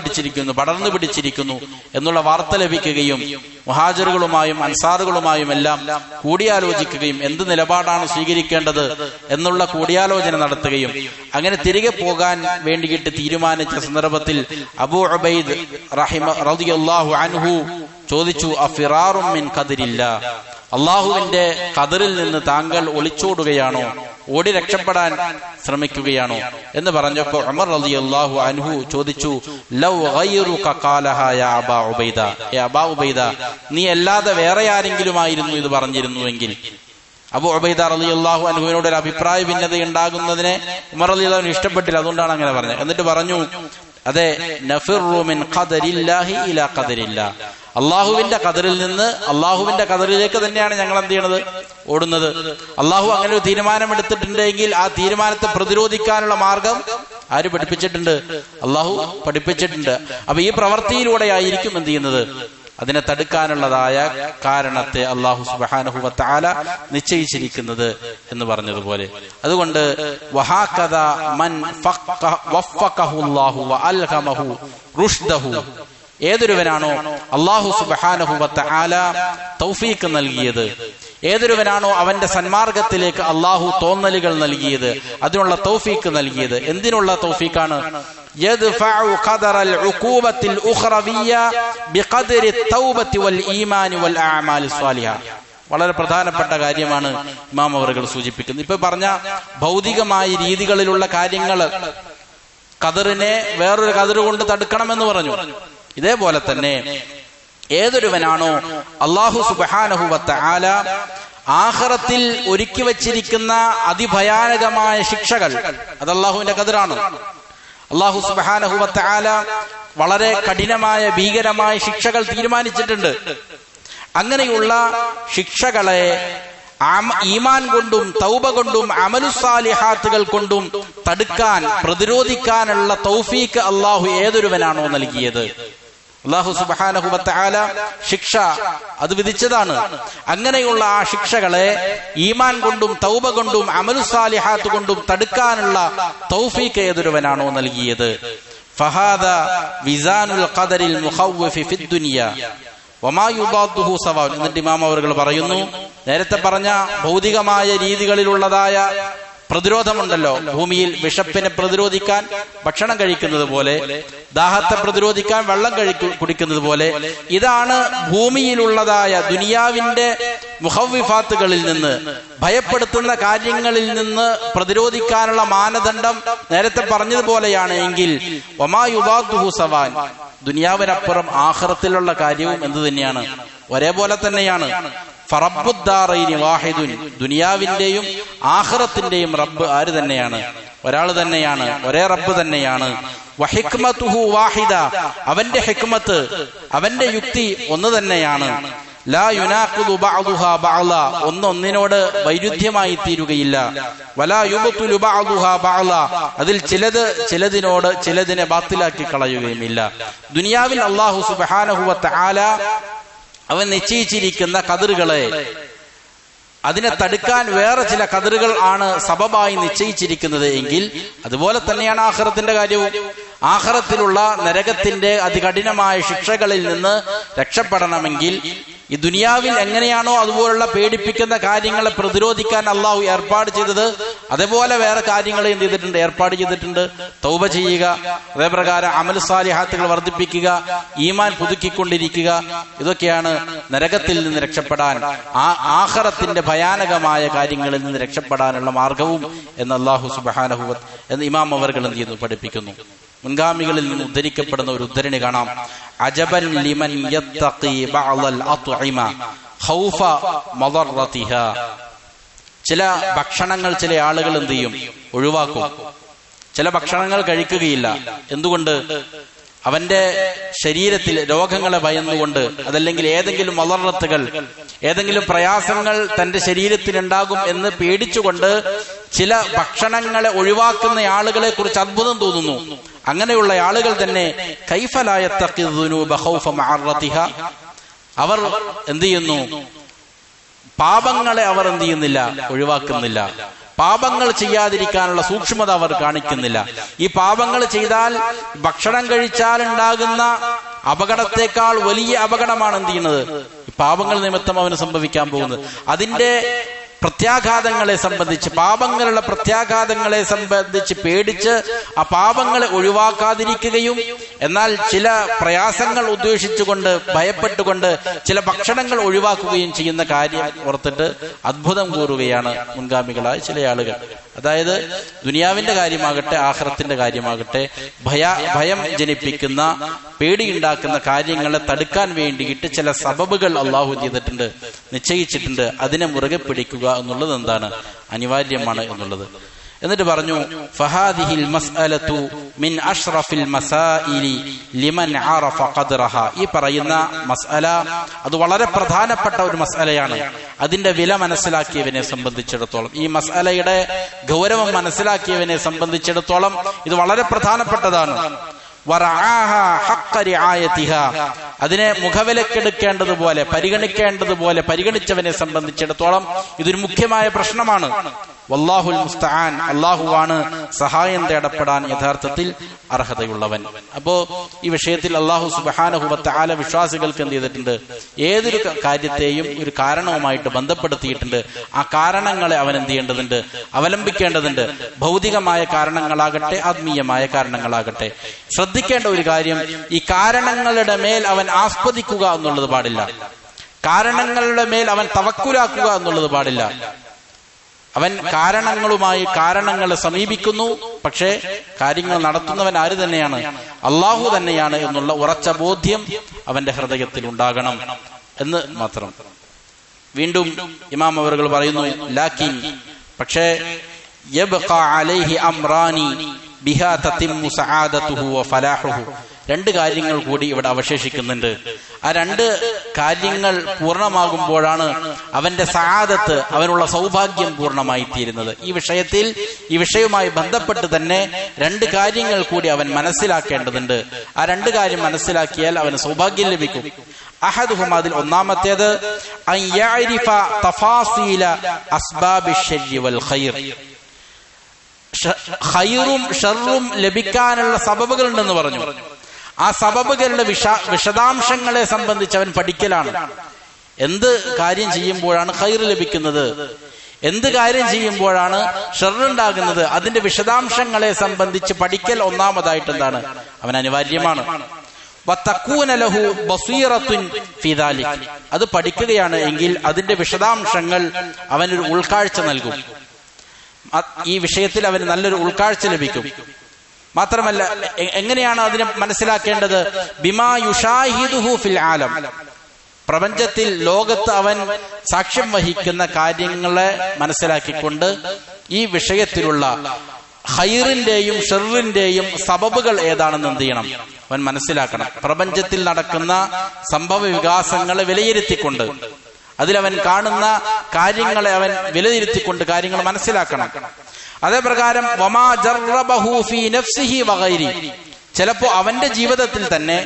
പിടിച്ചിരിക്കുന്നു എന്നുള്ള വാർത്ത ലഭിക്കുകയും മുഹാജിറുകളുമായും അൻസാറുകളുമായും എല്ലാം കൂടിയാലോചിക്കുകയും എന്ത് നിലപാടാണ് സ്വീകരിക്കേണ്ടത് എന്നുള്ള കൂടിയാലോചന നടത്തുകയും അങ്ങനെ തിരികെ പോകാൻ വേണ്ടിയിട്ട് തീരുമാനിച്ച സന്ദർഭത്തിൽ അബൂ ഉബൈദ് റളിയല്ലാഹു അൻഹു ചോദിച്ചു, അഫിറാറും മിൻ ഖദരില്ലാ, അള്ളാഹുവിന്റെ ഖദറിൽ നിന്ന് താങ്കൾ ഒളിച്ചോടുകയാണോ, ഓടി രക്ഷപ്പെടാൻ ശ്രമിക്കുകയാണോ എന്ന് പറഞ്ഞപ്പോൾ ഉമർ റളിയല്ലാഹു അൻഹു ചോദിച്ചു, ലൗ ഗൈറുക ഖാലഹാ യാ അബാ ഉബൈദ, അബാ ഉബൈദ, നീ അല്ലാതെ വേറെ ആരെങ്കിലും ആയിരുന്നു ഇത് പറഞ്ഞിരുന്നുവെങ്കിൽ. അബൂ ഉബൈദ റളിയല്ലാഹു അൻഹുവിനോട് ഒരു അഭിപ്രായ ഭിന്നത ഉണ്ടാകുന്നതിനെ ഉമർ റളിയല്ലാഹു ഇഷ്ടപ്പെട്ടില്ല, അതുകൊണ്ടാണ് അങ്ങനെ പറഞ്ഞത്. എന്നിട്ട് പറഞ്ഞു, അതെ, നഫിറു മിൻ ഖദരില്ലാഹി ഇലാ ഖദരില്ലാ, അള്ളാഹുവിന്റെ ഖദറിൽ നിന്ന് അള്ളാഹുവിന്റെ ഖദറിലേക്ക് തന്നെയാണ് ഞങ്ങൾ എന്ത് ചെയ്യണത്? ഓടുന്നത്. അള്ളാഹു അങ്ങനെ ഒരു തീരുമാനം എടുത്തിട്ടുണ്ടെങ്കിൽ ആ തീരുമാനത്തെ പ്രതിരോധിക്കാനുള്ള മാർഗം ആര് പഠിപ്പിച്ചിട്ടുണ്ട്? അള്ളാഹു പഠിപ്പിച്ചിട്ടുണ്ട്. അപ്പൊ ഈ പ്രവൃത്തിയിലൂടെ ആയിരിക്കും എന്ത് ചെയ്യുന്നത്? അതിനെ തടുക്കാനുള്ളതായ കാരണത്തെ അള്ളാഹു സുബ്ഹാനഹു വ തആല നിശ്ചയിച്ചിരിക്കുന്നത് എന്ന് പറഞ്ഞതുപോലെ. അതുകൊണ്ട് വഹാകദ മൻ വഫഖഹുല്ലാഹു വഅൽഹമഹു റുഷ്ദഹു, ഏതൊരുവനാണോ അള്ളാഹു സുബ്ഹാനഹു വ തആല തൗഫീഖ് നൽകിയത്, ഏതൊരുവനാണോ അവന്റെ സന്മാർഗത്തിലേക്ക് അള്ളാഹു തോന്നലുകൾ നൽകിയത്, അതിനുള്ള തൗഫീഖ് നൽകിയത്. എന്തിനുള്ള തൗഫീഖാണ്? യദ്ഫഉ ഖദറൽ ഉഖൂബത്തിൽ ഉഖറവിയ്യ ബിഖദരി തൗബത്തി വൽ ഈമാനി വൽ അഅമാലി സ്വാലിഹ. വളരെ പ്രധാനപ്പെട്ട കാര്യമാണ് ഇമാം അവറുകൾ സൂചിപ്പിക്കുന്നത്. ഇപ്പൊ പറഞ്ഞ ഭൗതികമായ രീതികളിലുള്ള കാര്യങ്ങൾ ഖദറിനെ വേറൊരു ഖദർ കൊണ്ട് തടുക്കണമെന്ന് പറഞ്ഞു. ഇതേപോലെ തന്നെ ഏതൊരുവനാണോ അല്ലാഹു സുബ്ഹാനഹു വ തആല ആഖിറത്തിൽ ഒരുക്കി വച്ചിരിക്കുന്ന അതിഭയാനകമായ ശിക്ഷകൾ, അത് അല്ലാഹുവിന്റെ ഖദറാണ്. അല്ലാഹു സുബ്ഹാനഹു വ തആല വളരെ കഠിനമായ ഭീകരമായ ശിക്ഷകൾ തീരുമാനിച്ചിട്ടുണ്ട്. അങ്ങനെയുള്ള ശിക്ഷകളെ ഈമാൻ കൊണ്ടും തൗബ കൊണ്ടും അമലുസ്സാലിഹാത്തുകൾ കൊണ്ടും തടുക്കാൻ പ്രതിരോധിക്കാനുള്ള തൗഫീക്ക് അല്ലാഹു ഏതൊരുവനാണോ നൽകിയത്, അല്ലാഹു സുബ്ഹാനഹു വ തആല ശിക്ഷ അത് വിധിച്ചതാണ്. അങ്ങനെയുള്ള ആ ശിക്ഷകളെ ഈമാൻ കൊണ്ടും തൗബ കൊണ്ടും അമലുസ്സാലിഹാത്ത് കൊണ്ടും തടുക്കാനുള്ള തൗഫീക്ക് ഏതൊരുവനാണോ നൽകിയത്. ഫഹാദ വിസാനുൽ ഖദരിൽ മുഖവ്വിഫി ഫിദ് ദുനിയ വമാ യുദാദുഹു സവാ. എന്നിട്ട് ഇമാം അവറുകൾ പറയുന്നു, നേരത്തെ പറഞ്ഞ ഭൗതികമായ രീതികളിലുള്ളതായ പ്രതിരോധമുണ്ടല്ലോ, ഭൂമിയിൽ വിശപ്പിനെ പ്രതിരോധിക്കാൻ ഭക്ഷണം കഴിക്കുന്നത് പോലെ, ദാഹത്തെ പ്രതിരോധിക്കാൻ വെള്ളം കുടിക്കുന്നത് പോലെ, ഇതാണ് ഭൂമിയിലുള്ളതായ ദുനിയാവിന്റെ മുഖവ്വിഫാത്തുകളിൽ നിന്ന്, ഭയപ്പെടുത്തുന്ന കാര്യങ്ങളിൽ നിന്ന് പ്രതിരോധിക്കാനുള്ള മാനദണ്ഡം നേരത്തെ പറഞ്ഞതുപോലെയാണ് എങ്കിൽ വമാ യുദാദുഹു സവാൻ, ദുനിയാവിനപ്പുറം ആഖിറത്തിലുള്ള കാര്യവും എന്ത് തന്നെയാണ്, ഒരേപോലെ തന്നെയാണ്. ഫറബ്ബുദ്ദാറൈനി വാഹിദുൻ, ദുനിയാവിന്റെയും ആഖിറത്തിന്റെയും റബ്ബ് ആര് തന്നെയാണ്, ഒരാൾ തന്നെയാണ്, ഒരേ റബ്ബ് തന്നെയാണ്. വഹിക്മതുഹു വാഹിദ, അവന്റെ ഹിക്മത്ത്, അവന്റെ യുക്തി ഒന്ന് തന്നെയാണ്. ലാ യുനാഖിദു ബഅദുഹാ ബഅദ, ഒന്നൊന്നിനോട് വൈരുദ്ധ്യമായി തീരുകയില്ല. വലാ യുബ്തിലു ബഅദുഹാ ബഅദ, അതിൽ ചിലതിനോട് ചിലതിനെ ബാത്തിലാക്കി കളയുകയുമില്ല. ദുനിയാവിൽ അല്ലാഹു സുബ്ഹാനഹു വ തആല അവൻ നിശ്ചയിച്ചിരിക്കുന്ന ഖദറുകളെ, അതിനെ തടുക്കാൻ വേറെ ചില ഖദറുകൾ ആണ് സബബായി നിശ്ചയിച്ചിരിക്കുന്നത് എങ്കിൽ അതുപോലെ തന്നെയാണ് ആഖിറത്തിന്റെ കാര്യവും. ആഖിറത്തിലുള്ള നരകത്തിന്റെ അതികഠിനമായ ശിക്ഷകളിൽ നിന്ന് രക്ഷപ്പെടണമെങ്കിൽ ഈ ദുനിയാവിൽ എങ്ങനെയാണോ അതുപോലുള്ള പേടിപ്പിക്കുന്ന കാര്യങ്ങളെ പ്രതിരോധിക്കാൻ അള്ളാഹു ഏർപ്പാട് ചെയ്തത്, അതേപോലെ വേറെ കാര്യങ്ങൾ എന്ത് ചെയ്തിട്ടുണ്ട്, ഏർപ്പാട് ചെയ്തിട്ടുണ്ട്. തൗബ ചെയ്യുക, അതേപ്രകാരം അമൽ സാലിഹാത്തുകൾ വർദ്ധിപ്പിക്കുക, ഈമാൻ പുതുക്കിക്കൊണ്ടിരിക്കുക, ഇതൊക്കെയാണ് നരകത്തിൽ നിന്ന് രക്ഷപ്പെടാൻ, ആഖിറത്തിന്റെ ഭയാനകമായ കാര്യങ്ങളിൽ നിന്ന് രക്ഷപ്പെടാനുള്ള മാർഗവും എന്ന് അല്ലാഹു സുബ്ഹാനഹു വ എന്ന് ഇമാം അവറുകൾ എന്ത് ചെയ്യുന്നു, പഠിപ്പിക്കുന്നു. മുൻഗാമികളിൽ നിന്ന് ഉദ്ധരിക്കപ്പെടുന്ന ഒരു ഉദ്ധരണി കാണാം. അജബൻ ലിമൻ യത്തഖി ബഅദൽ അത്ഇമ ഖൗഫ മദറതിഹാ. ചില ഭക്ഷണങ്ങൾ ചില ആളുകൾ എന്ത് ചെയ്യും, ഒഴിവാക്കും. ചില ഭക്ഷണങ്ങൾ കഴിക്കുകയില്ല. എന്തുകൊണ്ട്? അവന്റെ ശരീരത്തിൽ രോഗങ്ങളെ ഭയന്നുകൊണ്ട്, അതല്ലെങ്കിൽ ഏതെങ്കിലും മദറത്തുകൾ, ഏതെങ്കിലും പ്രയാസങ്ങൾ തന്റെ ശരീരത്തിൽ ഉണ്ടാകും എന്ന് പേടിച്ചുകൊണ്ട് ചില ഭക്ഷണങ്ങളെ ഒഴിവാക്കുന്ന ആളുകളെ കുറിച്ച് അത്ഭുതം തോന്നുന്നു. അങ്ങനെയുള്ള ആളുകൾ തന്നെ കൈഫ ലാ യത്തഖി ദുനൂബ ഖൗഫ മഅറതിഹാ, അവർ എന്ത് ചെയ്യുന്നു, പാപങ്ങളെ അവർ എന്ത് ചെയ്യുന്നില്ല, ഒഴിവാക്കുന്നില്ല. പാപങ്ങൾ ചെയ്യാതിരിക്കാനുള്ള സൂക്ഷ്മത അവർ കാണിക്കുന്നില്ല. ഈ പാപങ്ങൾ ചെയ്താൽ, ഭക്ഷണം കഴിച്ചാൽ ഉണ്ടാകുന്ന അപകടത്തെക്കാൾ വലിയ അപകടമാണ് എന്ത് ചെയ്യുന്നത്, പാപങ്ങൾ നിമിത്തം അവന് സംഭവിക്കാൻ പോകുന്നത്. അതിന്റെ പ്രത്യാഘാതങ്ങളെ സംബന്ധിച്ച്, പാപങ്ങളുടെ പ്രത്യാഘാതങ്ങളെ സംബന്ധിച്ച് പേടിച്ച് ആ പാപങ്ങളെ ഒഴിവാക്കാതിരിക്കുകയും എന്നാൽ ചില പ്രയാസങ്ങൾ ഉദ്ദേശിച്ചുകൊണ്ട് ഭയപ്പെട്ടുകൊണ്ട് ചില ഭക്ഷണങ്ങൾ ഒഴിവാക്കുകയും ചെയ്യുന്ന കാര്യം ഓർത്തിട്ട് അത്ഭുതം കൂറുകയാണ് മുൻഗാമികളായ ചില ആളുകൾ. അതായത് ദുനിയാവിന്റെ കാര്യമാകട്ടെ ആഖിറത്തിന്റെ കാര്യമാകട്ടെ ഭയം ജനിപ്പിക്കുന്ന, പേടിയുണ്ടാക്കുന്ന കാര്യങ്ങളെ തടുക്കാൻ വേണ്ടിയിട്ട് ചില സബബുകൾ അള്ളാഹു ചെയ്തിട്ടുണ്ട്, നിശ്ചയിച്ചിട്ടുണ്ട്. അതിനെ മുറുകെ പിടിക്കുക എന്നുള്ളത് എന്താണ്, അനിവാര്യമാണ് എന്നുള്ളത്. എന്നിട്ട് പറഞ്ഞു, ഫഹാദിഹിൽ മസ്അലതു മിൻ അഷ്റഫിൽ മസായിലി ലിമൻ അറഫ ഖദ്റഹ. ഈ പറയുന്ന മസ്അല അത് വളരെ പ്രധാനപ്പെട്ട ഒരു മസ്അലയാണ്. അതിന്റെ വില മനസ്സിലാക്കിയവനെ സംബന്ധിച്ചിടത്തോളം, ഈ മസ്അലയുടെ ഗൗരവം മനസ്സിലാക്കിയവനെ സംബന്ധിച്ചിടത്തോളം ഇത് വളരെ പ്രധാനപ്പെട്ടതാണ്. അതിനെ മുഖവിലക്കെടുക്കേണ്ടതുപോലെ പരിഗണിക്കേണ്ടതുപോലെ പരിഗണിച്ചവനെ സംബന്ധിച്ചിടത്തോളം ഇതൊരു മുഖ്യമായ പ്രശ്നമാണ്. വല്ലാഹുൽ മുസ്തആൻ, അല്ലാഹുവാണ് സഹായം തേടപ്പെടാൻ യഥാർത്ഥത്തിൽ അർഹതയുള്ളവൻ. അപ്പോ ഈ വിഷയത്തിൽ അല്ലാഹു സുബ്ഹാനഹു വ തആല വിശ്വാസികൾക്ക് എന്ത് ചെയ്തിട്ടുണ്ട്, ഏതൊരു കാര്യത്തെയും ഒരു കാരണവുമായിട്ട് ബന്ധപ്പെടുത്തിയിട്ടുണ്ട്. ആ കാരണങ്ങളെ അവൻ എന്ത് ചെയ്യേണ്ടതുണ്ട്, അവലംബിക്കേണ്ടതുണ്ട്. ഭൗതികമായ കാരണങ്ങളാകട്ടെ ആത്മീയമായ കാരണങ്ങളാകട്ടെ. ശ്രദ്ധിക്കേണ്ട ഒരു കാര്യം, ഈ കാരണങ്ങളുടെ മേൽ അവൻ ആസ്പദിക്കുക എന്നുള്ളത് പാടില്ല. കാരണങ്ങളുടെ മേൽ അവൻ തവക്കുലാക്കുക എന്നുള്ളത് പാടില്ല. അവൻ കാരണങ്ങളെ സമീപിക്കുന്നു, പക്ഷേ കാര്യങ്ങൾ നടത്തുന്നവൻ ആര് തന്നെയാണ്, അള്ളാഹു തന്നെയാണ് എന്നുള്ള ഉറച്ച ബോധ്യം അവന്റെ ഹൃദയത്തിൽ ഉണ്ടാകണം എന്ന് മാത്രം. വീണ്ടും ഇമാം അവറുകൾ പറയുന്നു, ലാക്കിൻ, പക്ഷേ യബ്ഖാ അലൈഹി അംറാനി ബിഹാ തതിമ്മു സആദതുഹു വ ഫലാഹുഹു. രണ്ട് കാര്യങ്ങൾ കൂടി ഇവിടെ അവശേഷിക്കുന്നുണ്ട്. ആ രണ്ട് കാര്യങ്ങൾ പൂർണ്ണമാകുമ്പോഴാണ് അവന്റെ സആദത്ത്, അവനുള്ള സൗഭാഗ്യം പൂർണ്ണമായി തീരുന്നത്. ഈ വിഷയവുമായി ബന്ധപ്പെട്ട് തന്നെ രണ്ട് കാര്യങ്ങൾ കൂടി അവൻ മനസ്സിലാക്കേണ്ടതുണ്ട്. ആ രണ്ട് കാര്യം മനസ്സിലാക്കിയാൽ അവന് സൗഭാഗ്യം ലഭിക്കും. അഹദുഹും, അതിൽ ഒന്നാമത്തേത് അൻ യഅരിഫ തഫാസീല അസ്ബാബിശ് ശർരി വൽ ഖൈർ. ഖൈറും ഷർറും ലഭിക്കാനുള്ള സബബുകൾ ഉണ്ടെന്ന് പറഞ്ഞു. ആ സബബുകളുടെ വിശദാംശങ്ങളെ സംബന്ധിച്ച് അവൻ പഠിക്കലാണ്. എന്ത് കാര്യം ചെയ്യുമ്പോഴാണ് ഖൈർ ലഭിക്കുന്നത്, എന്ത് കാര്യം ചെയ്യുമ്പോഴാണ് ഷർറുണ്ടാകുന്നത്, അതിന്റെ വിശദാംശങ്ങളെ സംബന്ധിച്ച് പഠിക്കൽ ഒന്നാമതായിട്ട് എന്താണ് അവൻ അനിവാര്യമാണ്. വതകൂന ലഹു ബസീറത്തുൻ ഫീ ദാലിക്. അത് പഠിക്കുകയാണ് എങ്കിൽ അതിന്റെ വിശദാംശങ്ങൾ അവനൊരു ഉൾക്കാഴ്ച നൽകും. ഈ വിഷയത്തിൽ അവന് നല്ലൊരു ഉൾക്കാഴ്ച ലഭിക്കും. മാത്രമല്ല, എങ്ങനെയാണ് അതിനെ മനസ്സിലാക്കേണ്ടത്? ബിമാ യുഷാഹിദുഹു ഫിൽ ആലം. പ്രപഞ്ചത്തിൽ, ലോകത്ത് അവൻ സാക്ഷ്യം വഹിക്കുന്ന കാര്യങ്ങളെ മനസ്സിലാക്കിക്കൊണ്ട് ഈ വിഷയത്തിലുള്ള ഖൈറിന്റെയും ഷർറിന്റെയും സബബുകൾ ഏതാണെന്ന് എന്ത് ചെയ്യണം? അവൻ മനസ്സിലാക്കണം. പ്രപഞ്ചത്തിൽ നടക്കുന്ന സംഭവ വികാസങ്ങളെ വിലയിരുത്തിക്കൊണ്ട്, അതിലവൻ കാണുന്ന കാര്യങ്ങളെ അവൻ വിലയിരുത്തിക്കൊണ്ട് കാര്യങ്ങൾ മനസ്സിലാക്കണം. അതേപ്രകാരം വമാ ജറബഹു ഫീ നഫ്സിഹി വഗൈരി. ചിലപ്പോ അവന്റെ ജീവിതത്തിൽ തന്നെ,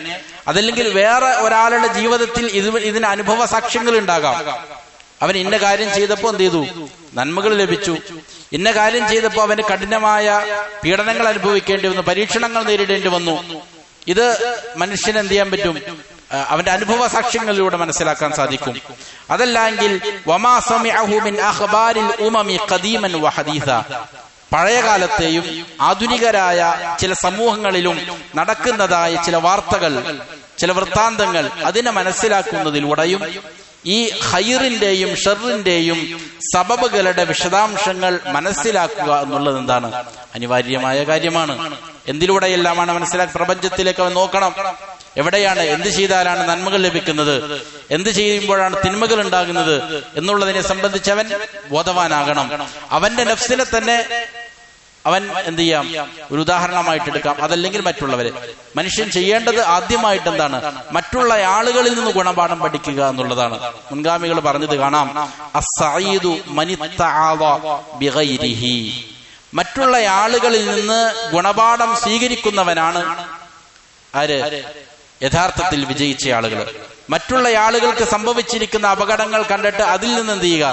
അതല്ലെങ്കിൽ വേറെ ഒരാളുടെ ജീവിതത്തിൽ ഇതിന് അനുഭവ സാക്ഷ്യങ്ങൾ ഉണ്ടാകാം. അവൻ ഇന്ന കാര്യം ചെയ്തപ്പോ എന്ത് ചെയ്തു? നന്മകൾ ലഭിച്ചു. ഇന്ന കാര്യം ചെയ്തപ്പോ അവന് കഠിനമായ പീഡനങ്ങൾ അനുഭവിക്കേണ്ടി വന്നു, പരീക്ഷണങ്ങൾ നേരിടേണ്ടി വന്നു. ഇത് മനുഷ്യന് എന്ത് ചെയ്യാൻ പറ്റും? അവന്റെ അനുഭവ സാക്ഷ്യങ്ങളിലൂടെ മനസ്സിലാക്കാൻ സാധിക്കും. അതല്ലെങ്കിൽ വമാ സമിഅഹു മിൻ അഖ്ബാരിൽ ഉമമി ഖദീമൻ വഹദീസ. പഴയ കാലത്തെയും ആധുനികരായ ചില സമൂഹങ്ങളിലും നടക്കുന്നതായ ചില വാർത്തകൾ, ചില വൃത്താന്തങ്ങൾ, അതിനെ മനസ്സിലാക്കുന്നതിലൂടെയും ഈ ഖൈറിന്റെയും ഷർറിന്റെയും സബബുകളുടെ വിശദാംശങ്ങൾ മനസ്സിലാക്കുക എന്നുള്ളത് എന്താണ്? അനിവാര്യമായ കാര്യമാണ്. എന്തിലൂടെയെല്ലാമാണ് മനസ്സിലാക്കി? പ്രപഞ്ചത്തിലേക്ക് അവൻ നോക്കണം. എവിടെയാണ്, എന്ത് ചെയ്താലാണ് നന്മകൾ ലഭിക്കുന്നത്, എന്ത് ചെയ്യുമ്പോഴാണ് തിന്മകൾ ഉണ്ടാകുന്നത് എന്നുള്ളതിനെ സംബന്ധിച്ച് അവൻ ബോധവാനാകണം. അവന്റെ നഫ്സിനെ തന്നെ അവൻ എന്ത് ചെയ്യാം? ഒരു ഉദാഹരണമായിട്ട് എടുക്കാം. അതല്ലെങ്കിൽ മറ്റുള്ളവരെ. മനുഷ്യൻ ചെയ്യേണ്ടത് ആദ്യമായിട്ട് എന്താണ്? മറ്റുള്ള ആളുകളിൽ നിന്ന് ഗുണപാഠം പഠിക്കുക എന്നുള്ളതാണ്. മുൻഗാമികൾ പറഞ്ഞത് കാണാം, അസ്സഈദു മനിത്തആദ ബിഗൈരിഹി. മറ്റുള്ള ആളുകളിൽ നിന്ന് ഗുണപാഠം സ്വീകരിക്കുന്നവനാണ് ആര്? യഥാർത്ഥത്തിൽ വിജയിച്ച ആളുകൾ. മറ്റുള്ള ആളുകൾക്ക് സംഭവിച്ചിരിക്കുന്ന അപകടങ്ങൾ കണ്ടിട്ട് അതിൽ നിന്ന് എന്ത് ചെയ്യുക?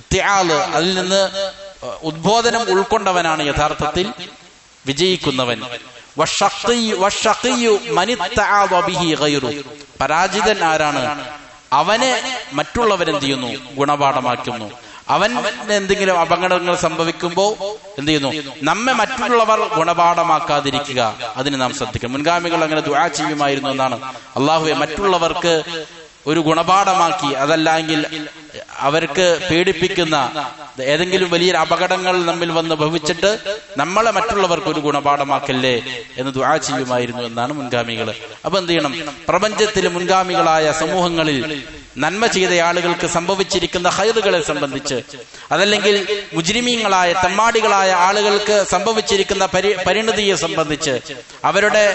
ഇത്തിആല്, അതിൽ നിന്ന് ഉദ്ബോധനം ഉൾക്കൊണ്ടവനാണ് യഥാർത്ഥത്തിൽ വിജയിക്കുന്നവൻ. പരാജിതൻ ആരാണ്? അവനെ മറ്റുള്ളവരെന്ത് ചെയ്യുന്നു? ഗുണപാഠമാക്കുന്നു. അവൻ എന്തെങ്കിലും അപകടങ്ങൾ സംഭവിക്കുമ്പോൾ എന്ത് ചെയ്യുന്നു? നമ്മെ മറ്റുള്ളവർ ഗുണപാഠമാക്കാതിരിക്കുക, അതിന് നാം ശ്രദ്ധിക്കണം. മുൻഗാമികൾ അങ്ങനെ ദുആ ചെയ്യുമായിരുന്നു എന്നാണ്. അല്ലാഹുവേ, മറ്റുള്ളവർക്ക് ഒരു ഗുണപാഠമാക്കി, അതല്ലെങ്കിൽ അവർക്ക് പേടിപ്പിക്കുന്ന ഏതെങ്കിലും വലിയ അപകടങ്ങൾ നമ്മിൽ വന്ന് ഭവിച്ചിട്ട് നമ്മളെ മറ്റുള്ളവർക്ക് ഒരു ഗുണപാഠമാക്കല്ലേ എന്ന് ദുആ ചെയ്യുമായിരുന്നു എന്നാണ് മുൻഗാമികൾ. അപ്പൊ എന്ത് ചെയ്യണം? പ്രപഞ്ചത്തിലെ മുൻഗാമികളായ സമൂഹങ്ങളിൽ നന്മ ചെയ്ത ആളുകൾക്ക് സംഭവിച്ചിരിക്കുന്ന ഖൈറുകളെ സംബന്ധിച്ച്, അതല്ലെങ്കിൽ മുജ്രിമീങ്ങളായ തെമ്മാടികളായ ആളുകൾക്ക് സംഭവിച്ചിരിക്കുന്ന പരിണതിയെ സംബന്ധിച്ച്, അവരുടെ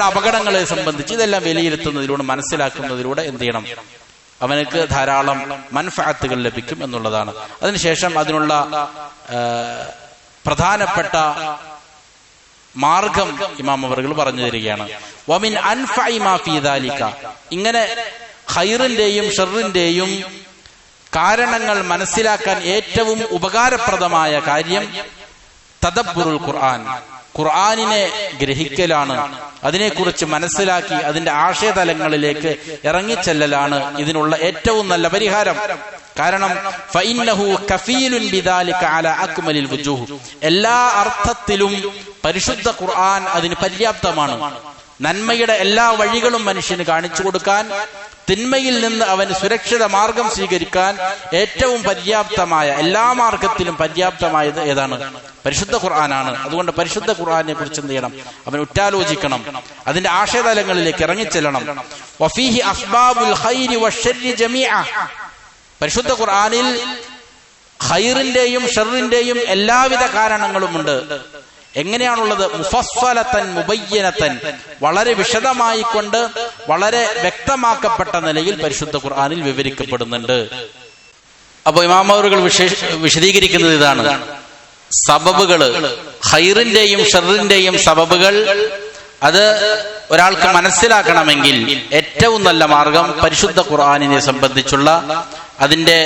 അപകടങ്ങളെ സംബന്ധിച്ച് ഇതെല്ലാം വിലയിരുത്തുന്നതിലൂടെ, മനസ്സിലാക്കുന്നതിലൂടെ എന്ത് ചെയ്യണം? അവനക്ക് ധാരാളം മൻഫഅത്തുകൾ ലഭിക്കും എന്നുള്ളതാണ്. അതിനുശേഷം അതിനുള്ള പ്രധാനപ്പെട്ട മാർഗം ഇമാം അവറുകൾ പറഞ്ഞു തരികയാണ്. വമിൻ അൻഫഇ മാ ഫീ ദാലിക. ഇങ്ങനെ ഖൈറിന്റെയും ഷർറിന്റെയും കാരണങ്ങൾ മനസ്സിലാക്കാൻ ഏറ്റവും ഉപകാരപ്രദമായ കാര്യം തദബ്ബുറുൽ ഖുർആൻ, ഖുർആനിനെ ഗ്രഹിക്കലാണ്. അതിനെക്കുറിച്ച് മനസ്സിലാക്കി അതിന്റെ ആശയതലങ്ങളിലേക്ക് ഇറങ്ങിച്ചെല്ലലാണ് ഇതിനുള്ള ഏറ്റവും നല്ല പരിഹാരം. കാരണം ഫഇന്നഹു കഫീലുൻ ബിദാലിക അലാ അക്മലിൽ വുജൂഹ്. എല്ലാ അർത്ഥത്തിലും പരിശുദ്ധ ഖുർആൻ അതിന് പര്യാപ്തമാണ്. നന്മയുടെ എല്ലാ വഴികളും മനുഷ്യന് കാണിച്ചു കൊടുക്കാൻ, തിന്മയിൽ നിന്ന് അവന് സുരക്ഷിത മാർഗം സ്വീകരിക്കാൻ ഏറ്റവും പര്യാപ്തമായ, എല്ലാ മാർഗത്തിലും പര്യാപ്തമായത് ഏതാണ്? പരിശുദ്ധ ഖുർആനാണ്. അതുകൊണ്ട് പരിശുദ്ധ ഖുർആനെ കുറിച്ച് എന്ത് ചെയ്യണം? അവൻ ഉറ്റാലോചിക്കണം, അതിന്റെ ആശയതലങ്ങളിലേക്ക് ഇറങ്ങിച്ചെല്ലണം. വഫീഹി അസ്ബാബുൽ ഖൈരി വശർരി ജമീഅ. പരിശുദ്ധ ഖുർആനിൽ ഖൈറിന്റെയും ഷർറിന്റെയും എല്ലാവിധ കാരണങ്ങളുമുണ്ട്. എങ്ങനെയാണുള്ളത്? മുഫസ്സലതൻ മുബയ്യനതൻ, വളരെ വിശദമായി കൊണ്ട് വളരെ വ്യക്തമാക്കപ്പെട്ട നിലയിൽ പരിശുദ്ധ ഖുർആനിൽ വിവരിക്കപ്പെടുന്നുണ്ട്. അപ്പോൾ ഇമാമവറുകൾ വിശദീകരിക്കുന്നത് ഇതാണ്: സബബുകൾ, ഖൈറിന്റെയും ഷർറിന്റെയും സബബുകൾ, അത് ഒരാൾക്ക് മനസ്സിലാക്കണമെങ്കിൽ ഏറ്റവും നല്ല മാർഗം പരിശുദ്ധ ഖുർആനിനെ സംബന്ധിച്ചുള്ള അതിന്റെ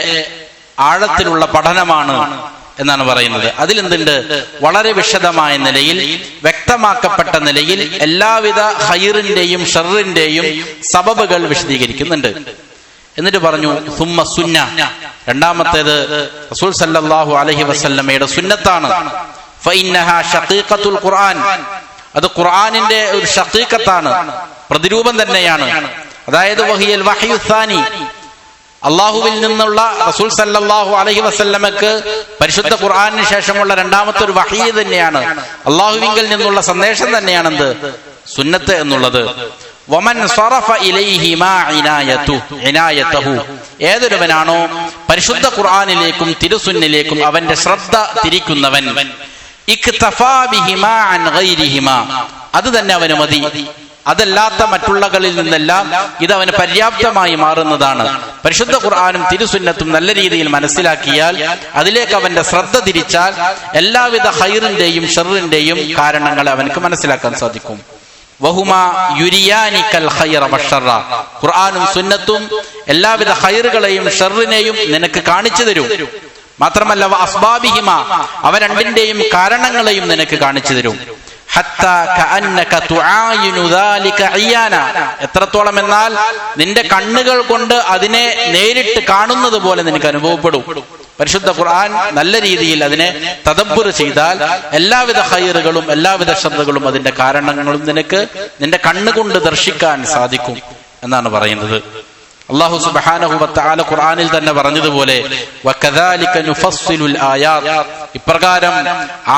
ആഴത്തിലുള്ള പഠനമാണ് എന്നാണ് പറയുന്നത്. അതിലെന്തുണ്ട്? വളരെ വിശദമായ നിലയിൽ വ്യക്തമാക്കപ്പെട്ട നിലയിൽ എല്ലാവിധ ഖൈറിന്റെയും ഷർറിന്റെയും സബബുകൾ വിശദീകരിക്കുന്നുണ്ട്. എന്നിട്ട് പറഞ്ഞു സുമ്മ സുന്ന, രണ്ടാമത്തേത് റസൂൽ സല്ലല്ലാഹു അലൈഹി വസല്ലമയുടെ സുന്നത്താണ്. ഫഇന്നഹാ ശഖീഖത്തുൽ ഖുർആൻ, അത് ഖുർആനിന്റെ ഒരു ഷഖീഖത്താണ്, പ്രതിരൂപം തന്നെയാണ്. അതായത് വഹിയൽ വഹ്യു സാനി, അള്ളാഹുവിൽ നിന്നുള്ള റസൂൽ സല്ലല്ലാഹു അലൈഹി വസല്ലമക്ക് പരിശുദ്ധ ഖുർആനിന് ശേഷമുള്ള രണ്ടാമത്തെ ഒരു വഹ്യ് തന്നെയാണ്, അള്ളാഹുവിങ്കിൽ നിന്നുള്ള സന്ദേശം തന്നെയാണെന്ത്? സുന്നത്ത് എന്നുള്ളത്. വമൻ സറഫ ഇലൈഹി മാ ഇനായതഹു, ഏതൊരുവനാണോ പരിശുദ്ധ ഖുർആനിലേക്കും തിരുസുന്നിലേക്കും അവന്റെ ശ്രദ്ധ തിരിക്കുന്നവൻ, ഇക്തഫാ ബിഹിമാ അൻ ഗൈരിഹിമാ, അത് തന്നെ അവന് മതി, അതല്ലാത്ത മറ്റുള്ളകളിൽ നിന്നെല്ലാം ഇതവന് പര്യാപ്തമായി മാറുന്നതാണ്. പരിശുദ്ധ ഖുർആനും തിരുസുന്നത്തും നല്ല രീതിയിൽ മനസ്സിലാക്കിയാൽ, അതിലേക്ക് അവന്റെ ശ്രദ്ധ തിരിച്ചാൽ എല്ലാവിധ ഖൈറിന്റെയും ഷർറിന്റെയും കാരണങ്ങളെ അവനക്ക് മനസ്സിലാക്കാൻ സാധിക്കും. വഹുമാ യുരിയാനിക്കൽ ഖൈറ വശറ, ഖുർആനും സുന്നത്തും എല്ലാവിധ ഖൈറുകളെയും ഷർറിനെയും നിനക്ക് കാണിച്ചു തരും. മാത്രമല്ല അസ്ബാബിഹിമ, അവ രണ്ടിന്റെയും കാരണങ്ങളെയും നിനക്ക് കാണിച്ചു തരും. ഹത്താ കഅന്നക തുആയിനു ദാലിക ഇയാന, എത്രത്തോളം എന്നാൽ നിന്റെ കണ്ണുകൾ കൊണ്ട് അതിനെ നേരിട്ട് കാണുന്നത് പോലെ നിനക്ക് അനുഭവപ്പെടും. പരിശുദ്ധ ഖുർആൻ നല്ല രീതിയിൽ അതിനെ തദബ്ബുർ ചെയ്താൽ എല്ലാവിധ ഖൈറുകളും എല്ലാവിധ ഷർറുകളും അതിന്റെ കാരണങ്ങളും നിനക്ക് നിന്റെ കണ്ണുകൊണ്ട് ദർശിക്കാൻ സാധിക്കും എന്നാണ് പറയുന്നത്. അല്ലാഹു സുബ്ഹാനഹു വ തആല ഖുർആനിൽ തന്നെ പറഞ്ഞതുപോലെ വകദാലിക നുഫസ്സിലുൽ ആയാത്, ഇപ്രകാരം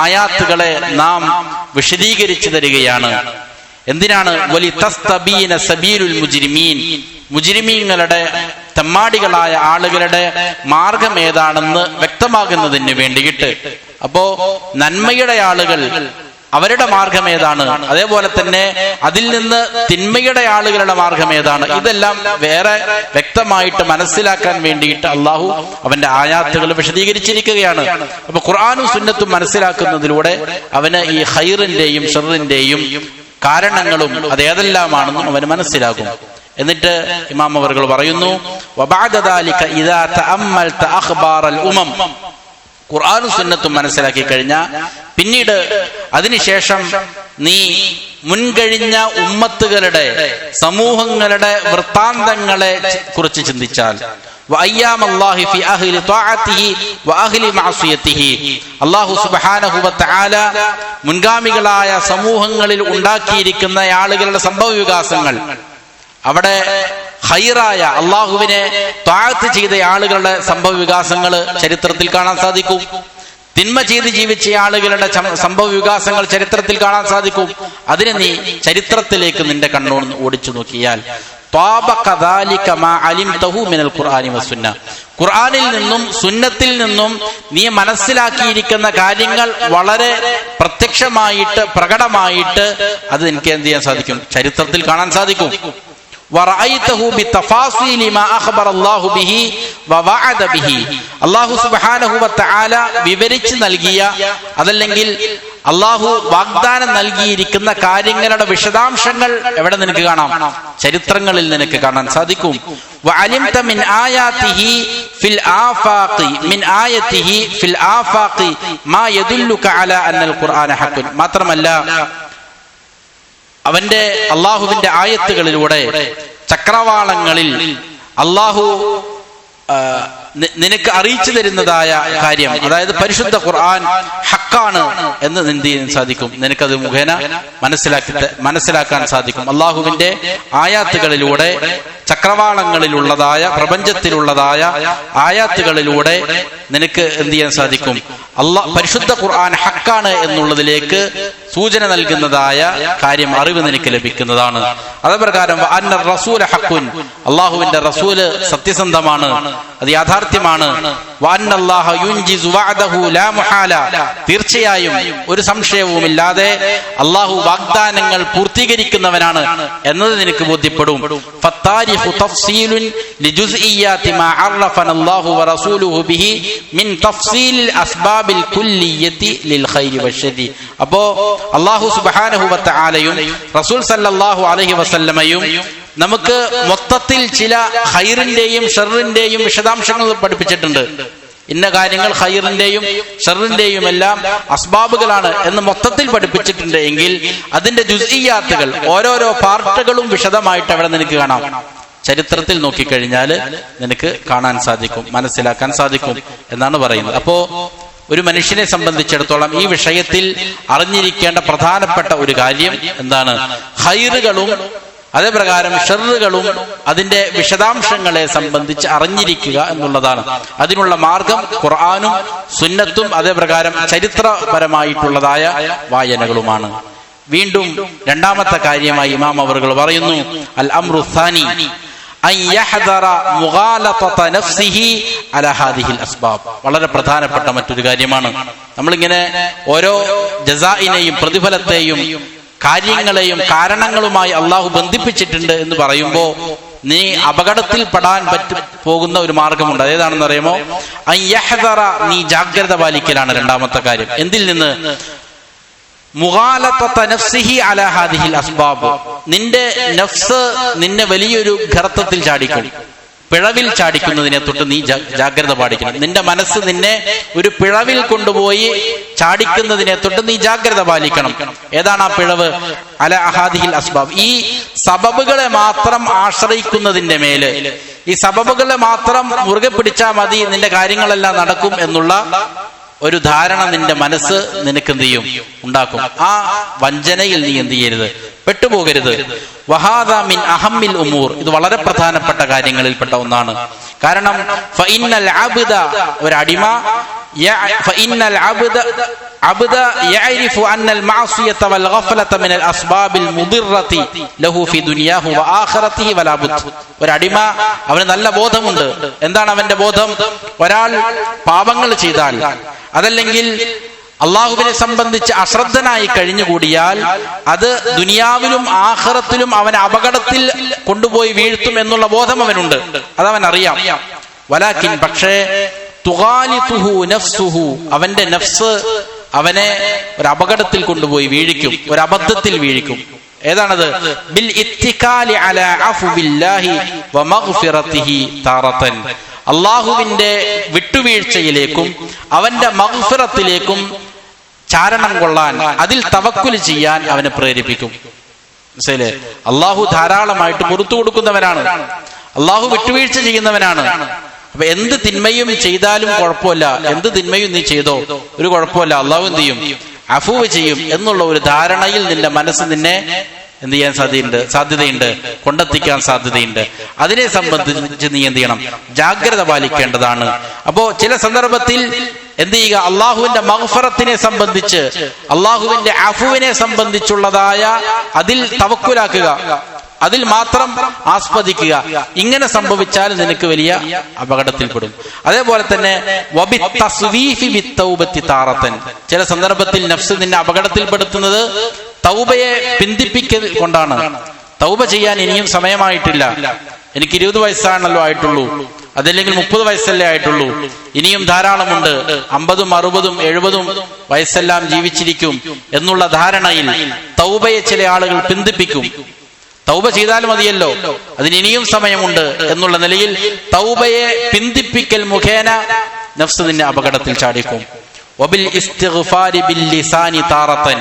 ആയാത്തുകളെ നാം വിശദീകരിച്ചു തരികയാണ്. എന്തിനാണ്? വലിതസ്തബീന സബീലുൽ മുജ്രിമീൻ, മുജ്രിമീങ്ങളുടെ തെമ്മാടികളായ ആളുകളുടെ മാർഗം ഏതാണെന്ന് വ്യക്തമാകുന്നതിന് വേണ്ടിയിട്ട്. അപ്പോ നന്മയുടെ ആളുകൾ അവരുടെ മാർഗം ഏതാണ്, അതേപോലെ തന്നെ അതിൽ നിന്ന് തിന്മയുടെ ആളുകളുടെ മാർഗം ഏതാണ്, ഇതെല്ലാം വേറെ വ്യക്തമായിട്ട് മനസ്സിലാക്കാൻ വേണ്ടിയിട്ട് അള്ളാഹു അവന്റെ ആയാത്തുകൾ വിശദീകരിച്ചിരിക്കുകയാണ്. അപ്പൊ ഖുർആനും സുന്നത്തും മനസ്സിലാക്കുന്നതിലൂടെ അവന് ഈ ഖൈറിന്റെയും ഷർറിന്റെയും കാരണങ്ങളും അതേതെല്ലാമാണെന്നും അവന് മനസ്സിലാകും. എന്നിട്ട് ഇമാം അവറുകൾ പറയുന്നു, വബഅദ ദാലിക ഇദാ തഅമ്മൽത അഖ്ബാറൽ ഉമം, ഖുർആനും സുന്നത്തും മനസ്സിലാക്കി കഴിഞ്ഞാൽ പിന്നീട് അതിനുശേഷം നീ മുൻകഴിഞ്ഞ ഉമ്മത്തുകളുടെ സമൂഹങ്ങളുടെ വൃത്താന്തങ്ങളെ കുറിച്ച് ചിന്തിച്ചാൽ, അല്ലാഹു സുബ്ഹാനഹു വ തആല മുൻഗാമികളായ സമൂഹങ്ങളിൽ ഉണ്ടാക്കിയിരിക്കുന്ന ആളുകളുടെ സംഭവ വികാസങ്ങൾ, അവിടെ ഖൈറായ അള്ളാഹുവിനെ ത്വാഅത്ത് ചെയ്ത ആളുകളുടെ സംഭവ വികാസങ്ങൾ ചരിത്രത്തിൽ കാണാൻ സാധിക്കും. തിന്മ ചെയ്ത് ജീവിച്ച ആളുകളുടെ സംഭവ വികാസങ്ങൾ ചരിത്രത്തിൽ കാണാൻ സാധിക്കും. അതിനെ നീ ചരിത്രത്തിലേക്ക് നിന്റെ കണ്ണോട് ഓടിച്ചു നോക്കിയാൽ ഖുർആനിൽ നിന്നും സുന്നത്തിൽ നിന്നും നീ മനസ്സിലാക്കിയിരിക്കുന്ന കാര്യങ്ങൾ വളരെ പ്രത്യക്ഷമായിട്ട് പ്രകടമായിട്ട് അത് എനിക്ക് എന്ത് ചെയ്യാൻ സാധിക്കും? ചരിത്രത്തിൽ കാണാൻ സാധിക്കും. അല്ലാഹു സുബ്ഹാനഹു വ തആല വിവരിച്ചു നൽകിയ, അതല്ലെങ്കിൽ അള്ളാഹു വാഗ്ദാനം നൽകിയിരിക്കുന്ന കാര്യങ്ങളുടെ വിശദാംശങ്ങൾ എവിടെ നിനക്ക് കാണാം? ചരിത്രങ്ങളിൽ നിനക്ക് കാണാൻ സാധിക്കും. വഅലിംത മിൻ ആയാതിഹി ഫിൽ ആഫാഖി മിൻ ആയതിഹി ഫിൽ ആഫാഖി മാ യദുല്ലുക അലാ അന്നൽ ഖുർആന ഹഖ്ഖുൻ. മാത്രമല്ല അവന്റെ അള്ളാഹുവിന്റെ ആയത്തുകളിലൂടെ ചക്രവാളങ്ങളിൽ അള്ളാഹു നിനക്ക് അറിയിച്ചു തരുന്നതായ കാര്യം, അതായത് പരിശുദ്ധ ഖുർആൻ ഹക്കാണ് എന്ന് എന്ത് ചെയ്യാൻ സാധിക്കും? നിനക്കത് മുഖേന മനസ്സിലാക്കാൻ സാധിക്കും. അള്ളാഹുവിന്റെ ആയാത്തുകളിലൂടെ, ചക്രവാളങ്ങളിലുള്ളതായ പ്രപഞ്ചത്തിലുള്ളതായ ആയാത്തുകളിലൂടെ നിനക്ക് എന്ത് ചെയ്യാൻ സാധിക്കും? പരിശുദ്ധ ഖുർആൻ ഹക്കാണ് എന്നുള്ളതിലേക്ക് സൂചന നൽകുന്നതായ കാര്യം, അറിവ് നിനക്ക് ലഭിക്കുന്നതാണ്. അതേപ്രകാരം അല്ലാഹുവിന്റെ റസൂല് സത്യസന്ധമാണ്, അത് യാഥാർത്ഥ്യമാണ് വഅന്നല്ലാഹ യുൻജിസു വഅദഹു ലാ മുഹാല, തീർച്ചയായും ഒരു സംശയവുമില്ലാതെ അല്ലാഹു വാഗ്ദാനങ്ങൾ പൂർത്തീകരിക്കുന്നവനാണ് എന്നത് നിനക്ക് ബോധ്യപ്പെടും. ഫത്താരിഖു തഫ്സീലുൻ ലിജുസ്ഇയ്യാതി മാ അറഫനല്ലാഹു വറസൂലുഹു ബിഹി മിൻ തഫ്സീലിൽ അസ്ബാബിൽ കുല്ലിയ്യതി ലിൽ ഖൈരി വശരി. അപ്പോ അല്ലാഹു സുബ്ഹാനഹു വ തആലയും റസൂൽ സല്ലല്ലാഹു അലൈഹി വസല്ലമയും നമുക്ക് മൊത്തത്തിൽ ചില ഖൈറിന്റെയും ഷർറിന്റെയും വിശദാംശങ്ങൾ പഠിപ്പിച്ചിട്ടുണ്ട്. ഇന്ന കാര്യങ്ങൾ ഖൈറിന്റെയും ഷർറിന്റെയും എല്ലാം അസ്ബാബുകളാണ് എന്ന് മൊത്തത്തിൽ പഠിപ്പിച്ചിട്ടുണ്ട് എങ്കിൽ അതിന്റെ ജുസ്ഇയ്യാത്തുകൾ ഓരോരോ പാർട്ടുകളും വിശദമായിട്ട് അവിടെ നിനക്ക് കാണാം. ചരിത്രത്തിൽ നോക്കിക്കഴിഞ്ഞാൽ നിനക്ക് കാണാൻ സാധിക്കും, മനസ്സിലാക്കാൻ സാധിക്കും എന്നാണ് പറയുന്നത്. അപ്പോ ഒരു മനുഷ്യനെ സംബന്ധിച്ചിടത്തോളം ഈ വിഷയത്തിൽ അറിഞ്ഞിരിക്കേണ്ട പ്രധാനപ്പെട്ട ഒരു കാര്യം എന്താണ്? ഖൈറുകളും അതേപ്രകാരം ഷർറുകളും അതിന്റെ വിശദാംശങ്ങളെ സംബന്ധിച്ച് അറിഞ്ഞിരിക്കുക എന്നുള്ളതാണ്. അതിനുള്ള മാർഗം ഖുർആനും സുന്നത്തും അതേപ്രകാരം ചരിത്രപരമായിട്ടുള്ളതായ വായനകളുമാണ്. വീണ്ടും രണ്ടാമത്തെ കാര്യമായി ഇമാം അവറുകൾ പറയുന്നു, അൽ അംറു സാനി അൻ യഹ്ദറ മുഗാലതത നഫ്സിഹി അലാ ഹാദിഹിൽ അസ്ബാബ്. വളരെ പ്രധാനപ്പെട്ട മറ്റൊരു കാര്യമാണ്. നമ്മളിങ്ങനെ ഓരോ ജസാഇനെയും പ്രതിഫലത്തെയും കാര്യങ്ങളെയും കാരണങ്ങളുമായി അള്ളാഹു ബന്ധിപ്പിച്ചിട്ടുണ്ട് എന്ന് പറയുമ്പോൾ നീ അപകടത്തിൽ പെടാൻ പോകുന്ന ഒരു മാർഗമുണ്ട്. അതേതാണെന്ന് അറിയുമോ? അൻ യഹ്ദറ, നീ ജാഗ്രത പാലിക്കലാണ് രണ്ടാമത്തെ കാര്യം. എന്തിൽ നിന്ന്? മുഗാലതത നഫ്സിഹി അലാ ഹാദിഹിൽ അസ്ബാബ്. നിന്റെ നഫ്സ് നിന്നെ വലിയൊരു ഗർത്തത്തിൽ ചാടിക്കും, പിഴവിൽ ചാടിക്കുന്നതിനെ തൊട്ട് നീ ജാഗ്രത പാലിക്കണം. നിന്റെ മനസ്സ് നിന്നെ ഒരു പിഴവിൽ കൊണ്ടുപോയി ചാടിക്കുന്നതിനെ തൊട്ട് നീ ജാഗ്രത പാലിക്കണം. ഏതാണ് ആ പിഴവ്? അലാ ഹാദിഹിൽ അസ്ബാബ്. ഈ സബബുകളെ മാത്രം ആശ്രയിക്കുന്നതിന്റെ മേല്, ഈ സബബുകളെ മാത്രം മുറുകെ പിടിച്ചാൽ മതി നിന്റെ കാര്യങ്ങളെല്ലാം നടക്കും എന്നുള്ള ഒരു ധാരണ നിന്റെ മനസ്സ് നിനക്ക് എന്ത് ചെയ്യും? ഉണ്ടാക്കും. ആ വഞ്ചനയിൽ നീ എന്ത് ചെയ്യരുത്? പെട്ടുപോകരുത്. വഹാദാ മിൻ അഹമ്മിൽ ഉമൂർ, ഇത് വളരെ പ്രധാനപ്പെട്ട കാര്യങ്ങളിൽപ്പെട്ട ഒന്നാണ്. കാരണം ഫഇന്നൽ അബ്ദ, ഒരു അടിമ, ഫഇന്നൽ അബ്ദ യഅരിഫു അന്നൽ മഅസിയത വൽ ഗഫലത മിനൽ അസ്ബാബിൽ മുദിറതി ലഹു ഫി ദുനിയാഹു വ ആഖിറതിഹി വലാ ബുദ്. ഒരു അടിമ, അവന് നല്ല ബോധമുണ്ട്. എന്താണ് അവന്റെ ബോധം? ഒരാൾ പാപങ്ങൾ ചെയ്താൽ, അതല്ലെങ്കിൽ അള്ളാഹുവിനെ സംബന്ധിച്ച് അശ്രദ്ധനായി കഴിഞ്ഞുകൂടിയാൽ അത് ദുനിയാവിലും ആഖിറത്തിലും അവനെ അപകടത്തിൽ കൊണ്ടുപോയി വീഴ്ത്തും എന്നുള്ള ബോധം അവനുണ്ട്, അതവൻ അറിയാം. വലാകിൻ, പക്ഷേ തുഗാലിതുഹു നഫ്സുഹു, അവന്റെ നഫ്സ് അവനെ ഒരു അപകടത്തിൽ കൊണ്ടുപോയി വീഴിക്കും, ഒരു അബദ്ധത്തിൽ വീഴിക്കും. ഏതാണത്? ബിൽ ഇത്തികാലി അലാ അഫ്വില്ലാഹി വ മഗ്ഫിറതിഹി താറതൻ. അള്ളാഹുവിന്റെ വിട്ടുവീഴ്ചയിലേക്കും അവന്റെ മഗ്ഫിറത്തിലേക്കും ചാരണം കൊള്ളാൻ, അതിൽ തവക്കുൽ ചെയ്യാൻ അവനെ പ്രേരിപ്പിക്കും. മനസ്സിലെ? അള്ളാഹു ധാരാളമായിട്ട് പുറത്തു കൊടുക്കുന്നവനാണ്, അള്ളാഹു വിട്ടുവീഴ്ച ചെയ്യുന്നവനാണ്. അപ്പൊ എന്ത് തിന്മയും ചെയ്താലും കുഴപ്പമില്ല, എന്ത് തിന്മയും നീ ചെയ്തോ ഒരു കുഴപ്പമില്ല, അള്ളാഹു എന്ത് ചെയ്യും? അഫൂവ് ചെയ്യും എന്നുള്ള ഒരു ധാരണയിൽ നിന്റെ മനസ്സ് നിന്നെ എന്ത് ചെയ്യാൻ സാധ്യതയുണ്ട്, കൊണ്ടെത്തിക്കാൻ സാധ്യതയുണ്ട്. അതിനെ സംബന്ധിച്ച് നീ എന്ത് ചെയ്യണം? ജാഗ്രത പാലിക്കേണ്ടതാണ്. അപ്പോ ചില സന്ദർഭത്തിൽ എന്ത് ചെയ്യുക? അള്ളാഹുവിന്റെ മഗ്ഫിറത്തിനെ സംബന്ധിച്ച്, അള്ളാഹുവിന്റെ അഫുവിനെ സംബന്ധിച്ചുള്ളതായ അതിൽ തവക്കുലാക്കുക, അതിൽ മാത്രം ആസ്വദിക്കുക. ഇങ്ങനെ സംഭവിച്ചാൽ നിനക്ക് വലിയ അപകടത്തിൽപ്പെടും. അതേപോലെ തന്നെ ചില സന്ദർഭത്തിൽ നഫ്സ് നിന്നെ അപകടത്തിൽപ്പെടുത്തുന്നത് തൗബയെ പിന്തിപ്പിക്കൽ കൊണ്ടാണ്. തൗബ ചെയ്യാൻ ഇനിയും സമയമായിട്ടില്ല, എനിക്ക് 20 വയസ്സാണല്ലോ ആയിട്ടുള്ളൂ, അതല്ലെങ്കിൽ 30 വയസ്സല്ലേ ആയിട്ടുള്ളൂ, ഇനിയും ധാരാളമുണ്ട്, 50ഉം 60ഉം 70ഉം വയസ്സെല്ലാം ജീവിച്ചിരിക്കും എന്നുള്ള ധാരണയിൽ തൗബയെ ചില ആളുകൾ പിന്തിപ്പിക്കും. തൗബ ചെയ്താൽ മതിയല്ലോ, അതിന് ഇനിയും സമയമുണ്ട് എന്നുള്ള നിലയിൽ തൗബയെ പിന്തിപ്പിക്കൽ മുഖേന നഫ്സ് നിന്നെ അപകടത്തിൽ ചാടിക്കും. വബിൽ ഇസ്തിഗ്ഫാരി ബിൽ ലിസാനി താറതൻ,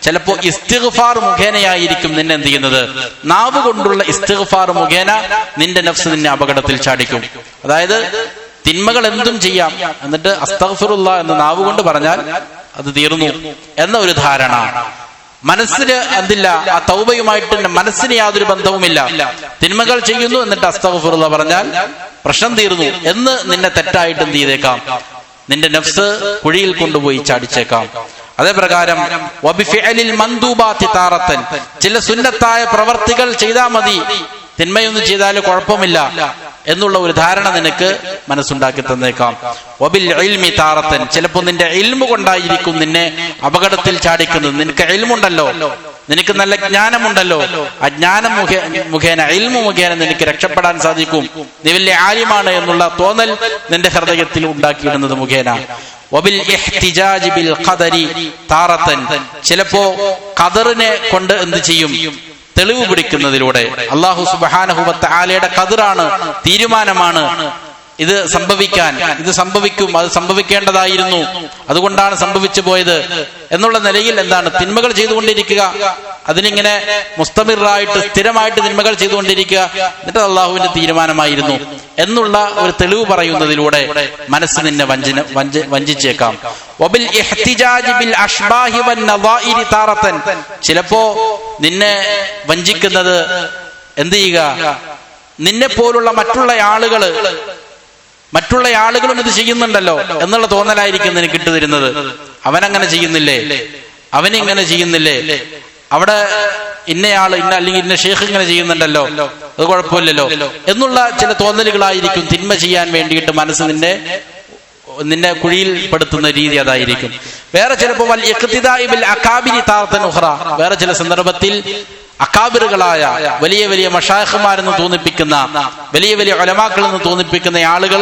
ചിലപ്പോ ഇസ്തിഗ്ഫാർ മുഖേനയായിരിക്കും നിന്നെ എന്ത് ചെയ്യുന്നത്? നാവ് കൊണ്ടുള്ള ഇസ്തിഗ്ഫാർ മുഖേന നിന്റെ നഫ്സ് നിന്നെ അപകടത്തിൽ ചാടിക്കും. അതായത് തിന്മകൾ എന്തും ചെയ്യാം, എന്നിട്ട് അസ്തഗ്ഫിറുല്ലാഹ് എന്ന് നാവ് കൊണ്ട് പറഞ്ഞാൽ അത് തീർന്നു എന്ന ഒരു ധാരണ മനസ്സിന് എന്തില്ല, ആ തൗബയുമായിട്ട് മനസ്സിന് യാതൊരു ബന്ധവുമില്ല. തിന്മകൾ ചെയ്യുന്നു എന്നിട്ട് അസ്തഗ്ഫിറുല്ലാഹ് പറഞ്ഞാൽ പ്രശ്നം തീർന്നു എന്ന് നിന്നെ തെറ്റായിട്ട് എന്ത് ചെയ്തേക്കാം? നിന്റെ നഫ്സ് കുഴിയിൽ കൊണ്ടുപോയി ചാടിച്ചേക്കാം. അതേ പ്രകാരം വബിഫിഅലിൽ മന്ദൂബാത്തി താറത്തൻ, ചില സുന്നത്തായ പ്രവർത്തികൾ ചെയ്താൽ മതി, തിന്മയൊന്നും ചെയ്താൽ കുഴപ്പമില്ല എന്നുള്ള ഒരു ധാരണ നിനക്ക് മനസ്സുണ്ടാക്കി തന്നേക്കാം. വബിൽ ഇൽമി താറത്തൻ, ചിലപ്പോൾ നിന്റെ ഇൽമു കൊണ്ടായിരിക്കും നിന്നെ അപകടത്തിൽ ചാടിക്കുന്നത്. നിനക്ക് ഇൽമുണ്ടല്ലോ, നിനക്ക് നല്ല ജ്ഞാനമുണ്ടല്ലോ, ആ ജ്ഞാനം മുഖേന ഇൽമു മുഖേന നിനക്ക് രക്ഷപ്പെടാൻ സാധിക്കും, നീ വലിയ ആലിമാണ് എന്നുള്ള തോന്നൽ നിന്റെ ഹൃദയത്തിൽ ഉണ്ടാക്കിയിടുന്നത് മുഖേന. വബിൽ ഇഹ്തിജാജി ബിൽ ഖദരി താറത്തൻ, ചിലപ്പോ ഖദറിനെ കൊണ്ട് എന്ത് ചെയ്യും, തെളിവ് പിടിക്കുന്നതിലൂടെ. അല്ലാഹു സുബ്ഹാനഹു വ തആലയുടെ ഖദറാണ്, തീരുമാനമാണ് ഇത് സംഭവിക്കാൻ, ഇത് സംഭവിക്കും, അത് സംഭവിക്കേണ്ടതായിരുന്നു, അതുകൊണ്ടാണ് സംഭവിച്ചു പോയത് എന്നുള്ള നിലയിൽ എന്താണ്, തിന്മകൾ ചെയ്തുകൊണ്ടിരിക്കുക, അതിനിങ്ങനെ മുസ്തമിറായിട്ട് സ്ഥിരമായിട്ട് തിന്മകൾ ചെയ്തുകൊണ്ടിരിക്കുക, എന്നിട്ട് അള്ളാഹുവിന്റെ തീരുമാനമായിരുന്നു എന്നുള്ള ഒരു തെളിവ് പറയുന്നതിലൂടെ മനസ്സ് നിന്നെ വഞ്ചിച്ചേക്കാം. വബിൽ ഇഹ്തിജാജി ബിൽ അശ്ബാഹി വൻ നദാഇരി താറത്തൻ, ചിലപ്പോ നിന്നെ വഞ്ചിക്കുന്നത് എന്ത് ചെയ്യുക, നിന്നെ പോലുള്ള മറ്റുള്ള ആളുകളും ഇത് ചെയ്യുന്നുണ്ടല്ലോ എന്നുള്ള തോന്നലായിരിക്കും നിനക്ക് ഇട്ടുതരുന്നത്. അവനങ്ങനെ ചെയ്യുന്നില്ലേ, അവനിങ്ങനെ ചെയ്യുന്നില്ലേ, അവിടെ ഇന്നയാള് അല്ലെങ്കിൽ ഇന്ന ഷേഖ് ഇങ്ങനെ ചെയ്യുന്നുണ്ടല്ലോ, അത് കുഴപ്പമില്ലല്ലോ എന്നുള്ള ചില തോന്നലുകളായിരിക്കും തിന്മ ചെയ്യാൻ വേണ്ടിയിട്ട് മനസ്സ് നിന്നെ കുഴിയിൽപ്പെടുത്തുന്ന രീതി അതായിരിക്കും. വേറെ ചിലപ്പോൾ വേറെ ചില സന്ദർഭത്തിൽ അക്കാബിറുകളായ വലിയ വലിയ മശായിഖുമാരെന്ന് തോന്നിപ്പിക്കുന്ന, വലിയ വലിയ ഉലമാക്കൾ എന്ന് തോന്നിപ്പിക്കുന്ന ആളുകൾ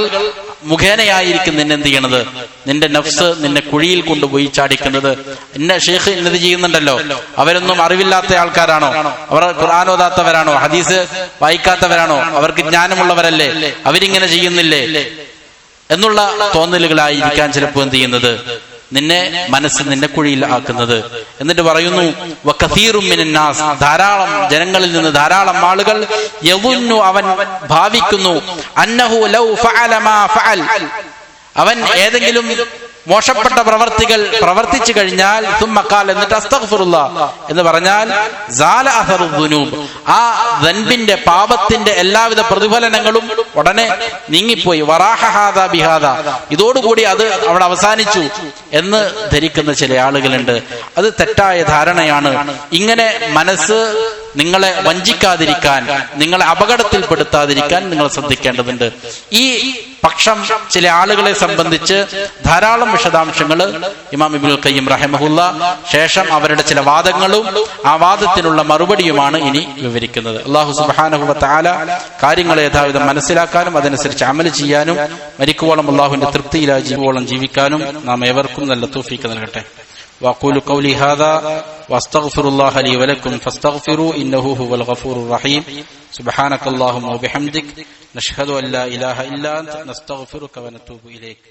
മുഖേനയായിരിക്കും നിന്നെ എന്ത് ചെയ്യണത്, നിന്റെ നഫ്സ് നിന്നെ കുഴിയിൽ കൊണ്ടുപോയി ചാടിക്കുന്നത്. ഇന്ന ഷെയ്ഖ് ഇന്നത് ചെയ്യുന്നുണ്ടല്ലോ, അവരൊന്നും അറിവില്ലാത്ത ആൾക്കാരാണോ, അവർ ഖുർആൻ ഓതാത്തവരാണോ, ഹദീസ് വായിക്കാത്തവരാണോ, അവർക്ക് ജ്ഞാനമുള്ളവരല്ലേ, അവരിങ്ങനെ ചെയ്യുന്നില്ലേ എന്നുള്ള തോന്നലുകളായിരിക്കാൻ ചിലപ്പോൾ എന്ത് ചെയ്യുന്നത്, മനസ്സ് നിന്നെ കുഴിയിൽ ആക്കുന്നത്. എന്നിട്ട് പറയുന്നു വകസീറും മിനന്നാസ്, ധാരാളം ജനങ്ങളിൽ നിന്ന് ധാരാളം ആളുകൾ യദുന്നു, അവൻ ഭാവിക്കുന്നു, അന്നഹു ലൗ ഫഅല മാ ഫഅൽ, അവൻ ഏതെങ്കിലും മോശപ്പെട്ട പ്രവർത്തികൾ പ്രവർത്തിച്ചു കഴിഞ്ഞാൽ തുമ്മക്കാൽ എന്നിട്ട് അസ്തഗ്ഫിറുല്ലാഹ് എന്ന് പറഞ്ഞാൽ സാല അസറു ദുനൂബ്, ആ ദൻബിന്റെ പാപത്തിന്റെ എല്ലാവിധ പ്രതിഫലനങ്ങളും ഉടനെ നീങ്ങിപ്പോയി. വറാഹ ഹാദാ ബിഹാദാ, ഇതോടുകൂടി അത് അവിടെ അവസാനിച്ചു എന്ന് ധരിക്കുന്ന ചില ആളുകളുണ്ട്. അത് തെറ്റായ ധാരണയാണ്. ഇങ്ങനെ മനസ്സ് നിങ്ങളെ വഞ്ചിക്കാതിരിക്കാൻ, നിങ്ങളെ അപകടത്തിൽപ്പെടുത്താതിരിക്കാൻ നിങ്ങൾ ശ്രദ്ധിക്കേണ്ടതുണ്ട്. ഈ പക്ഷം ചില ആളുകളെ സംബന്ധിച്ച് ധാരാളം വിശദാംശങ്ങൾ ഇമാം ഇബ്നുൽ ഖയ്യിം റഹിമഹുല്ല ശേഷം അവരുടെ ചില വാദങ്ങളും ആ വാദത്തിനുള്ള മറുപടിയുമാണ് ഇനി വിവരിക്കുന്നത്. അല്ലാഹു സുബ്ഹാനഹു വ തആല കാര്യങ്ങളെ യഥാവിധം മനസ്സിലാക്കാനും അതനുസരിച്ച് അമൽ ചെയ്യാനും മരിക്കുവോളം അല്ലാഹുവിന്റെ തൃപ്തിയിലായി ജീവോളം ജീവിക്കാനും നാം ഏവർക്കും നല്ല തൗഫീഖ് നൽകട്ടെ. وأقول قولي هذا وأستغفر الله لي ولكم فاستغفروا إنه هو الغفور الرحيم. سبحانك اللهم وبحمدك نشهد أن لا إله إلا أنت نستغفرك ونتوب إليك.